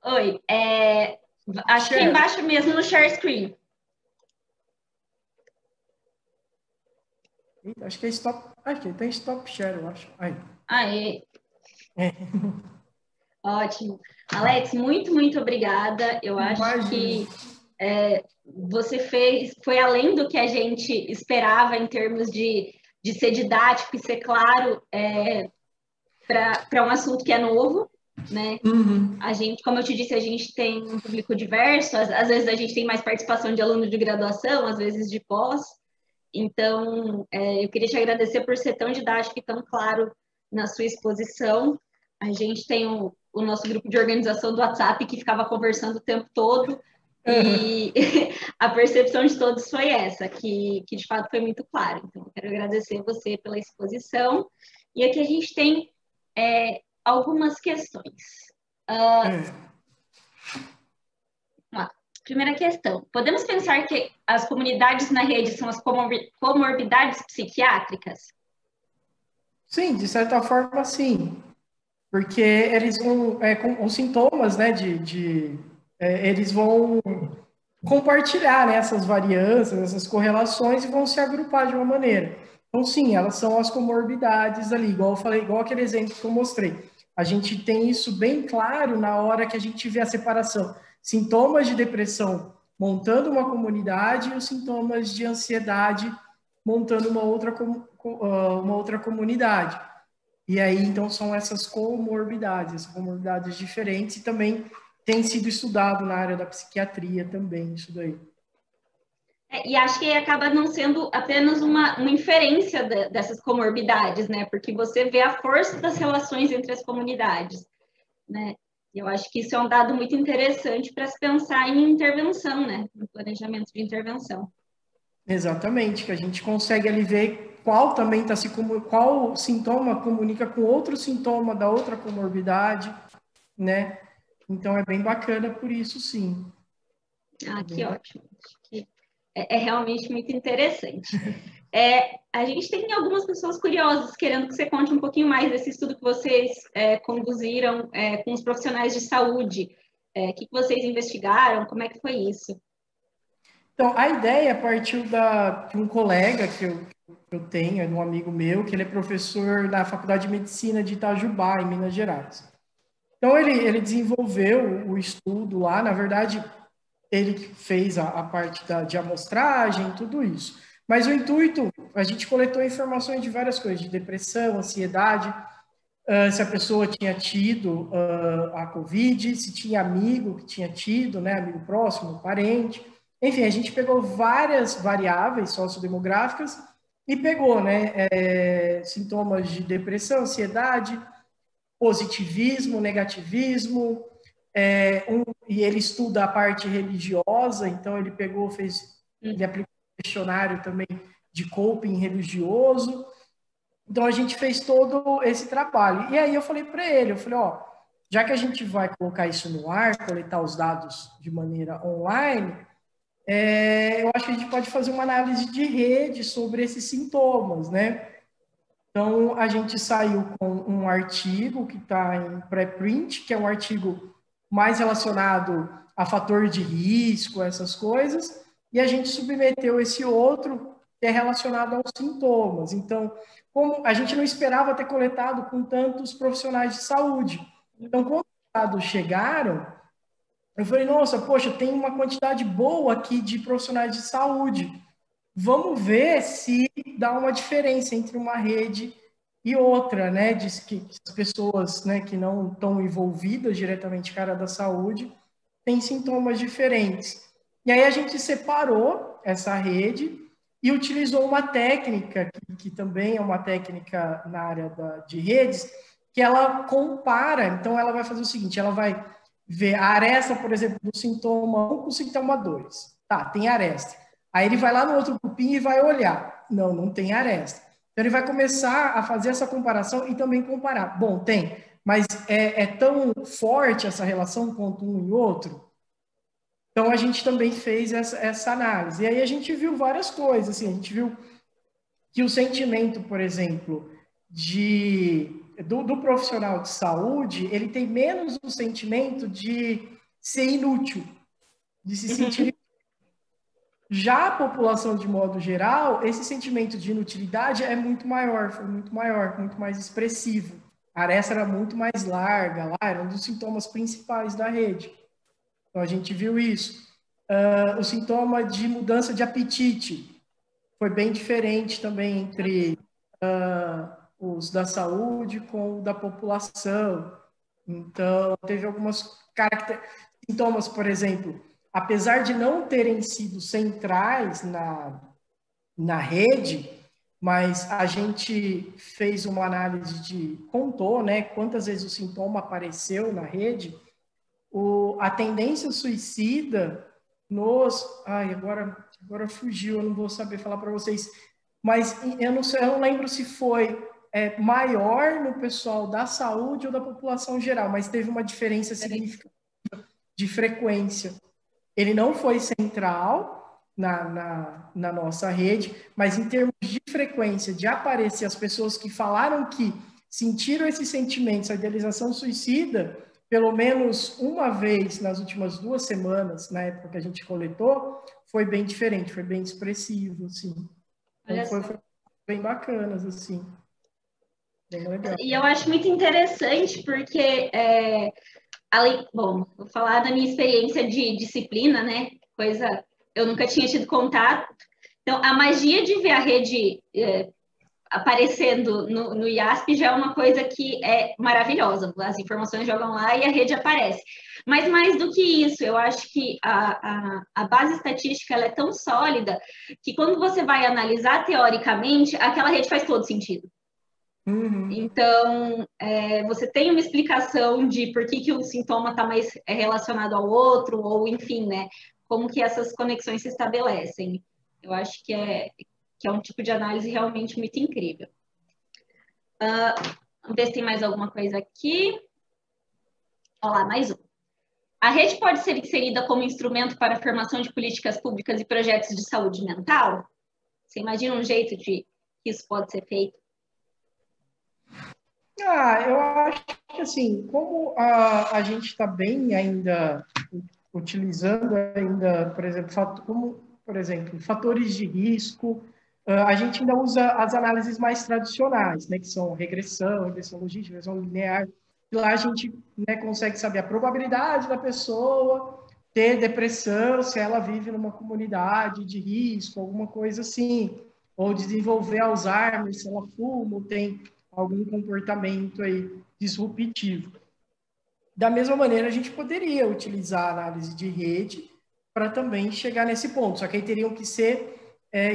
Oi, acho que embaixo mesmo no share screen. Acho que é stop. Acho que tem stop share, eu acho. Aí. Aê. Ótimo. Alex, muito obrigada. Eu acho que você foi além do que a gente esperava em termos de ser didático e ser claro para um assunto que é novo, né? Uhum. A gente, como eu te disse, a gente tem um público diverso, às vezes a gente tem mais participação de alunos de graduação, às vezes de pós. Então, eu queria te agradecer por ser tão didático e tão claro na sua exposição. A gente tem o nosso grupo de organização do WhatsApp que ficava conversando o tempo todo, E a percepção de todos foi essa, que de fato foi muito claro. Então, eu quero agradecer você pela exposição. E aqui a gente tem algumas questões. Primeira questão. Podemos pensar que as comunidades na rede são as comorbidades psiquiátricas? Sim, de certa forma, sim. Porque eles vão, com os sintomas, né, eles vão compartilhar, né, essas variâncias, essas correlações e vão se agrupar de uma maneira. Então, sim, elas são as comorbidades ali, igual eu falei, igual aquele exemplo que eu mostrei. A gente tem isso bem claro na hora que a gente vê a separação. Sintomas de depressão montando uma comunidade e os sintomas de ansiedade montando uma outra comunidade. E aí, então, são essas comorbidades diferentes, e também tem sido estudado na área da psiquiatria também, isso daí. E acho que acaba não sendo apenas uma inferência dessas comorbidades, né? Porque você vê a força das relações entre as comunidades, né? Eu acho que isso é um dado muito interessante para se pensar em intervenção, né? No planejamento de intervenção. Exatamente, que a gente consegue ali ver qual também está qual sintoma comunica com outro sintoma da outra comorbidade, né? Então é bem bacana por isso, sim. Ah, que ótimo. Acho que é realmente muito interessante. A gente tem algumas pessoas curiosas querendo que você conte um pouquinho mais desse estudo que vocês conduziram com os profissionais de saúde. O que vocês investigaram? Como é que foi isso? Então, a ideia partiu de um colega que eu tenho, de um amigo meu, que ele é professor na Faculdade de Medicina de Itajubá, em Minas Gerais. Então, ele desenvolveu o estudo lá, na verdade, ele fez a parte de amostragem, tudo isso. Mas o intuito, a gente coletou informações de várias coisas, de depressão, ansiedade, se a pessoa tinha tido a Covid, se tinha amigo que tinha tido, né, amigo próximo, parente. Enfim, a gente pegou várias variáveis sociodemográficas e pegou, né, sintomas de depressão, ansiedade, positivismo, negativismo, e ele estuda a parte religiosa, então ele ele aplicou um questionário também de coping religioso. Então a gente fez todo esse trabalho. E aí eu falei para ele, ó, já que a gente vai colocar isso no ar, coletar os dados de maneira online, eu acho que a gente pode fazer uma análise de rede sobre esses sintomas, né? Então a gente saiu com um artigo que está em pré-print, que é um artigo mais relacionado a fator de risco, essas coisas, e a gente submeteu esse outro que é relacionado aos sintomas. Então, como a gente não esperava ter coletado com tantos profissionais de saúde. Então, quando os dados chegaram, eu falei, nossa, poxa, tem uma quantidade boa aqui de profissionais de saúde. Vamos ver se dá uma diferença entre uma rede e outra, né? Diz que as pessoas, né, que não estão envolvidas diretamente com a área da saúde têm sintomas diferentes. E aí a gente separou essa rede e utilizou uma técnica, que também é uma técnica na área de redes, que ela compara. Então, ela vai fazer o seguinte, ela vai ver a aresta, por exemplo, do sintoma 1 com o sintoma 2. Tá, tem aresta. Aí ele vai lá no outro grupinho e vai olhar. Não, não tem aresta. Então, ele vai começar a fazer essa comparação e também comparar. Bom, tem, mas é tão forte essa relação quanto um e outro? Então, a gente também fez essa análise. E aí a gente viu várias coisas. Assim, a gente viu que o sentimento, por exemplo, do profissional de saúde, ele tem menos o sentimento de ser inútil, de se sentir. Já a população, de modo geral, esse sentimento de inutilidade é muito maior, foi muito maior, muito mais expressivo. A aresta era muito mais larga lá, era um dos sintomas principais da rede. Então, a gente viu isso. O sintoma de mudança de apetite foi bem diferente também entre os da saúde com o da população. Então, teve algumas sintomas, por exemplo, apesar de não terem sido centrais na rede, mas a gente fez uma análise contou, né, quantas vezes o sintoma apareceu na rede, a tendência suicida Ai, agora fugiu, eu não vou saber falar para vocês. Mas eu não sei, eu não lembro se foi maior no pessoal da saúde ou da população geral, mas teve uma diferença significativa de frequência. Ele não foi central na nossa rede, mas em termos de frequência, de aparecer as pessoas que falaram que sentiram esses sentimentos, a idealização suicida, pelo menos uma vez nas últimas 2 semanas, na época que a gente coletou, foi bem diferente, foi bem expressivo, assim. Então foi bem bacanas, assim. Bem legal. E eu acho muito interessante porque bom, vou falar da minha experiência de disciplina, né? Coisa eu nunca tinha tido contato. Então, a magia de ver a rede aparecendo no IASP já é uma coisa que é maravilhosa. As informações jogam lá e a rede aparece. Mas mais do que isso, eu acho que a base estatística ela é tão sólida que quando você vai analisar teoricamente, aquela rede faz todo sentido. Então, você tem uma explicação de por que o sintoma está mais relacionado ao outro, ou enfim, né? Como que essas conexões se estabelecem. Eu acho que é um tipo de análise realmente muito incrível. Vamos ver se tem mais alguma coisa aqui. Olha lá, mais um. A rede pode ser inserida como instrumento para a formação de políticas públicas e projetos de saúde mental? Você imagina um jeito de que isso pode ser feito? Eu acho que, assim, como a gente está bem ainda utilizando ainda, por exemplo, fatores de risco, a gente ainda usa as análises mais tradicionais, né, que são regressão logística, regressão linear. E lá a gente, né, consegue saber a probabilidade da pessoa ter depressão se ela vive numa comunidade de risco, alguma coisa assim, ou desenvolver Alzheimer se ela fuma ou tem algum comportamento aí disruptivo. Da mesma maneira, a gente poderia utilizar a análise de rede para também chegar nesse ponto, só que aí teriam que ser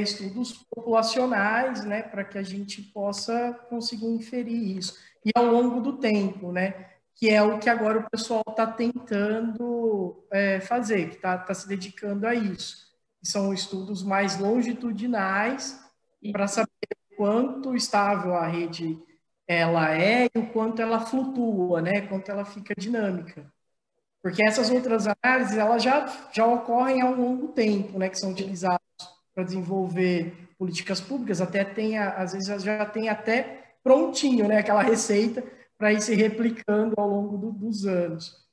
estudos populacionais, né, para que a gente possa conseguir inferir isso. E ao longo do tempo, né, que é o que agora o pessoal está tentando fazer, que está se dedicando a isso. São estudos mais longitudinais para saber quanto estável a rede ela é e o quanto ela flutua, né? Quanto ela fica dinâmica. Porque essas outras análises, elas já ocorrem há um longo tempo, né? Que são utilizadas para desenvolver políticas públicas, até às vezes já tem até prontinho, né? Aquela receita para ir se replicando ao longo dos anos.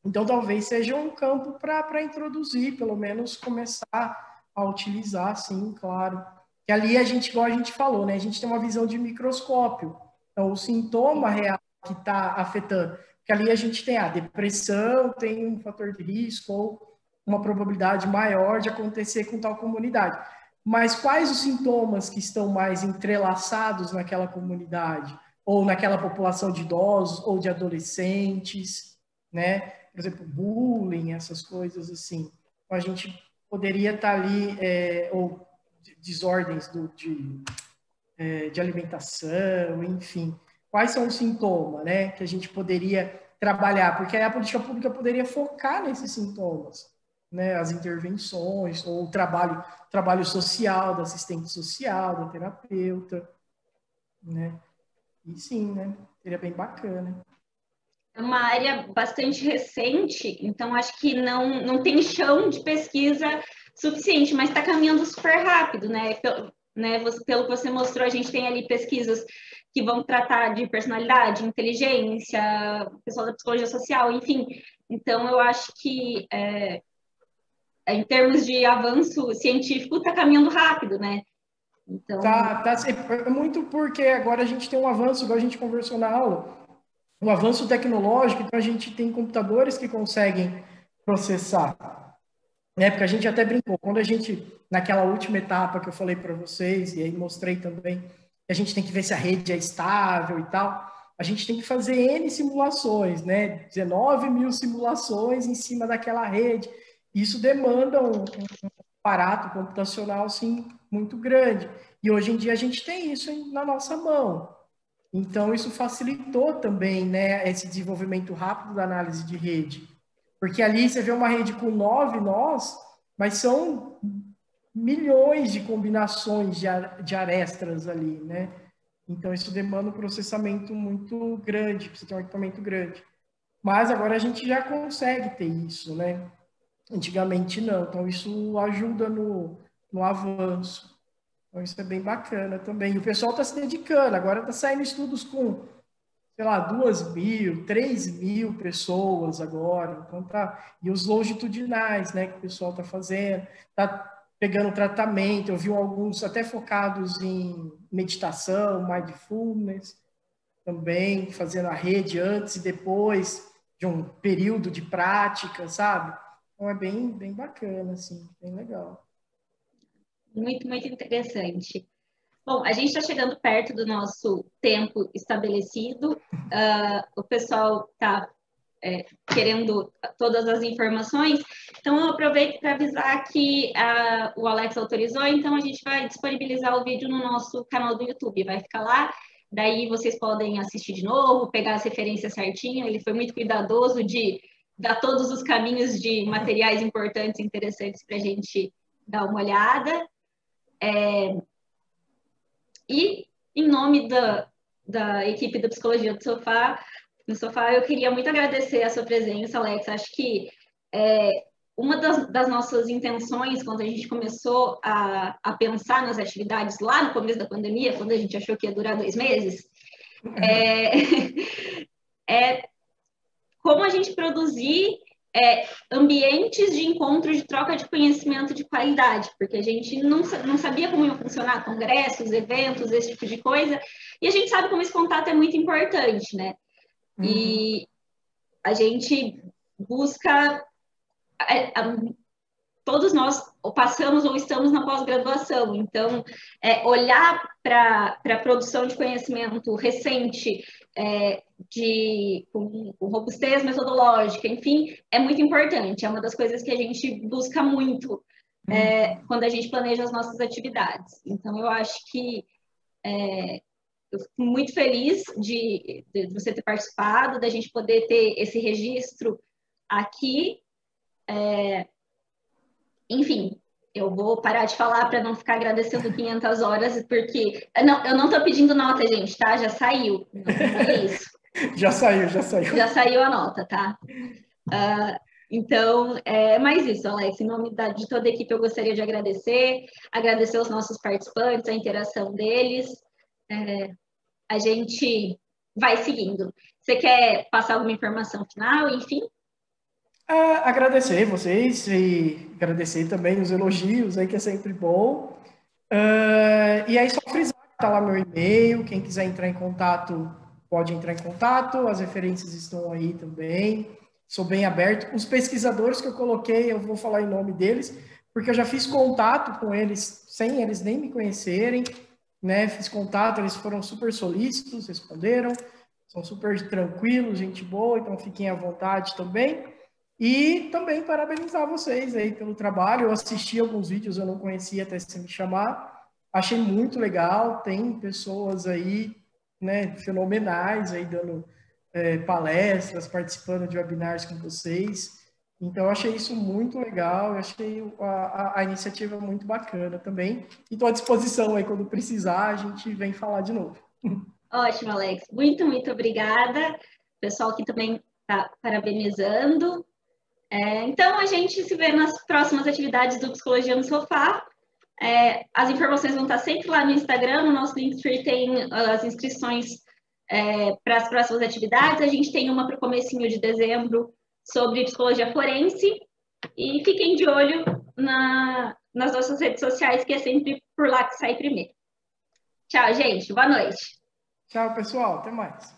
Então, talvez seja um campo para introduzir, pelo menos começar a utilizar, sim, claro. Que ali igual a gente falou, né? A gente tem uma visão de microscópio. Então, o sintoma real que está afetando. Porque ali a gente tem a depressão, tem um fator de risco ou uma probabilidade maior de acontecer com tal comunidade. Mas quais os sintomas que estão mais entrelaçados naquela comunidade? Ou naquela população de idosos ou de adolescentes, né? Por exemplo, bullying, essas coisas assim. Então, a gente poderia estar ali, ou desordens de alimentação, enfim. Quais são os sintomas, né, que a gente poderia trabalhar? Porque aí a política pública poderia focar nesses sintomas, né, as intervenções, ou o trabalho social, da assistente social, da terapeuta, né? E sim, né, seria bem bacana. É uma área bastante recente, então acho que não tem chão de pesquisa suficiente, mas está caminhando super rápido, né? Pelo que você mostrou, a gente tem ali pesquisas que vão tratar de personalidade, inteligência, pessoal da psicologia social, enfim. Então, eu acho que, em termos de avanço científico, está caminhando rápido, né? Então... muito porque agora a gente tem um avanço, igual a gente conversou na aula, um avanço tecnológico, então a gente tem computadores que conseguem processar. Né? Porque a gente até brincou, quando a gente, naquela última etapa que eu falei para vocês, e aí mostrei também, a gente tem que ver se a rede é estável e tal, a gente tem que fazer N simulações, né? 19 mil simulações em cima daquela rede. Isso demanda um aparato computacional, assim, muito grande. E hoje em dia a gente tem isso na nossa mão. Então, isso facilitou também, né, esse desenvolvimento rápido da análise de rede. Porque ali você vê uma rede com 9 nós, mas são milhões de combinações de arestas ali, né? Então, isso demanda um processamento muito grande, precisa ter um equipamento grande. Mas agora a gente já consegue ter isso, né? Antigamente não. Então, isso ajuda no avanço. Então, isso é bem bacana também. E o pessoal está se dedicando. Agora está saindo estudos com, sei lá, 2.000, 3.000 pessoas agora. Então, tá. E os longitudinais, né, que o pessoal está fazendo. Está pegando tratamento. Eu vi alguns até focados em meditação, mindfulness, também fazendo a rede antes e depois de um período de prática, sabe? Então, é bem, bem bacana, assim, bem legal. Muito, muito interessante. Bom, a gente está chegando perto do nosso tempo estabelecido. O pessoal está querendo todas as informações. Então, eu aproveito para avisar que o Alex autorizou, então a gente vai disponibilizar o vídeo no nosso canal do YouTube. Vai ficar lá, daí vocês podem assistir de novo, pegar as referências certinho. Ele foi muito cuidadoso de dar todos os caminhos de materiais importantes e interessantes para a gente dar uma olhada. E, em nome da equipe da Psicologia do Sofá, no Sofá, eu queria muito agradecer a sua presença, Alex. Acho que uma das nossas intenções, quando a gente começou a pensar nas atividades lá no começo da pandemia, quando a gente achou que ia durar 2 meses, é como a gente produzir ambientes de encontro, de troca de conhecimento de qualidade, porque a gente não sabia como iam funcionar congressos, eventos, esse tipo de coisa, e a gente sabe como esse contato é muito importante, né? E a gente busca... todos nós passamos ou estamos na pós-graduação, então olhar para a produção de conhecimento recente, com robustez metodológica, enfim, é muito importante, é uma das coisas que a gente busca muito quando a gente planeja as nossas atividades. Então, eu acho que eu fico muito feliz de você ter participado, da gente poder ter esse registro aqui. Enfim, eu vou parar de falar para não ficar agradecendo 500 horas, porque... Não, eu não estou pedindo nota, gente, tá? Já saiu. Não é isso. Já saiu. Já saiu a nota, tá? Então, é mais isso, Alex. Em nome de toda a equipe, eu gostaria de agradecer aos nossos participantes, a interação deles. A gente vai seguindo. Você quer passar alguma informação final, enfim? Agradecer vocês e agradecer também os elogios aí, que é sempre bom. E aí, só frisar que está lá meu e-mail. Quem quiser entrar em contato, pode entrar em contato. As referências estão aí também. Sou bem aberto. Os pesquisadores que eu coloquei, eu vou falar em nome deles, porque eu já fiz contato com eles sem eles nem me conhecerem, né? Fiz contato, eles foram super solícitos, responderam, são super tranquilos, gente boa, então fiquem à vontade também. E também parabenizar vocês aí pelo trabalho. Eu assisti alguns vídeos, eu não conhecia até você me chamar. Achei muito legal. Tem pessoas aí, né, fenomenais aí dando palestras, participando de webinars com vocês. Então, eu achei isso muito legal. Eu achei a iniciativa muito bacana também. E estou à disposição aí, quando precisar, a gente vem falar de novo. Ótimo, Alex. Muito, muito obrigada. O pessoal aqui também está parabenizando. Então, a gente se vê nas próximas atividades do Psicologia no Sofá. As informações vão estar sempre lá no Instagram. No nosso Linktree tem as inscrições para as próximas atividades. A gente tem uma para o comecinho de dezembro sobre psicologia forense. E fiquem de olho nas nossas redes sociais, que é sempre por lá que sai primeiro. Tchau, gente. Boa noite. Tchau, pessoal. Até mais.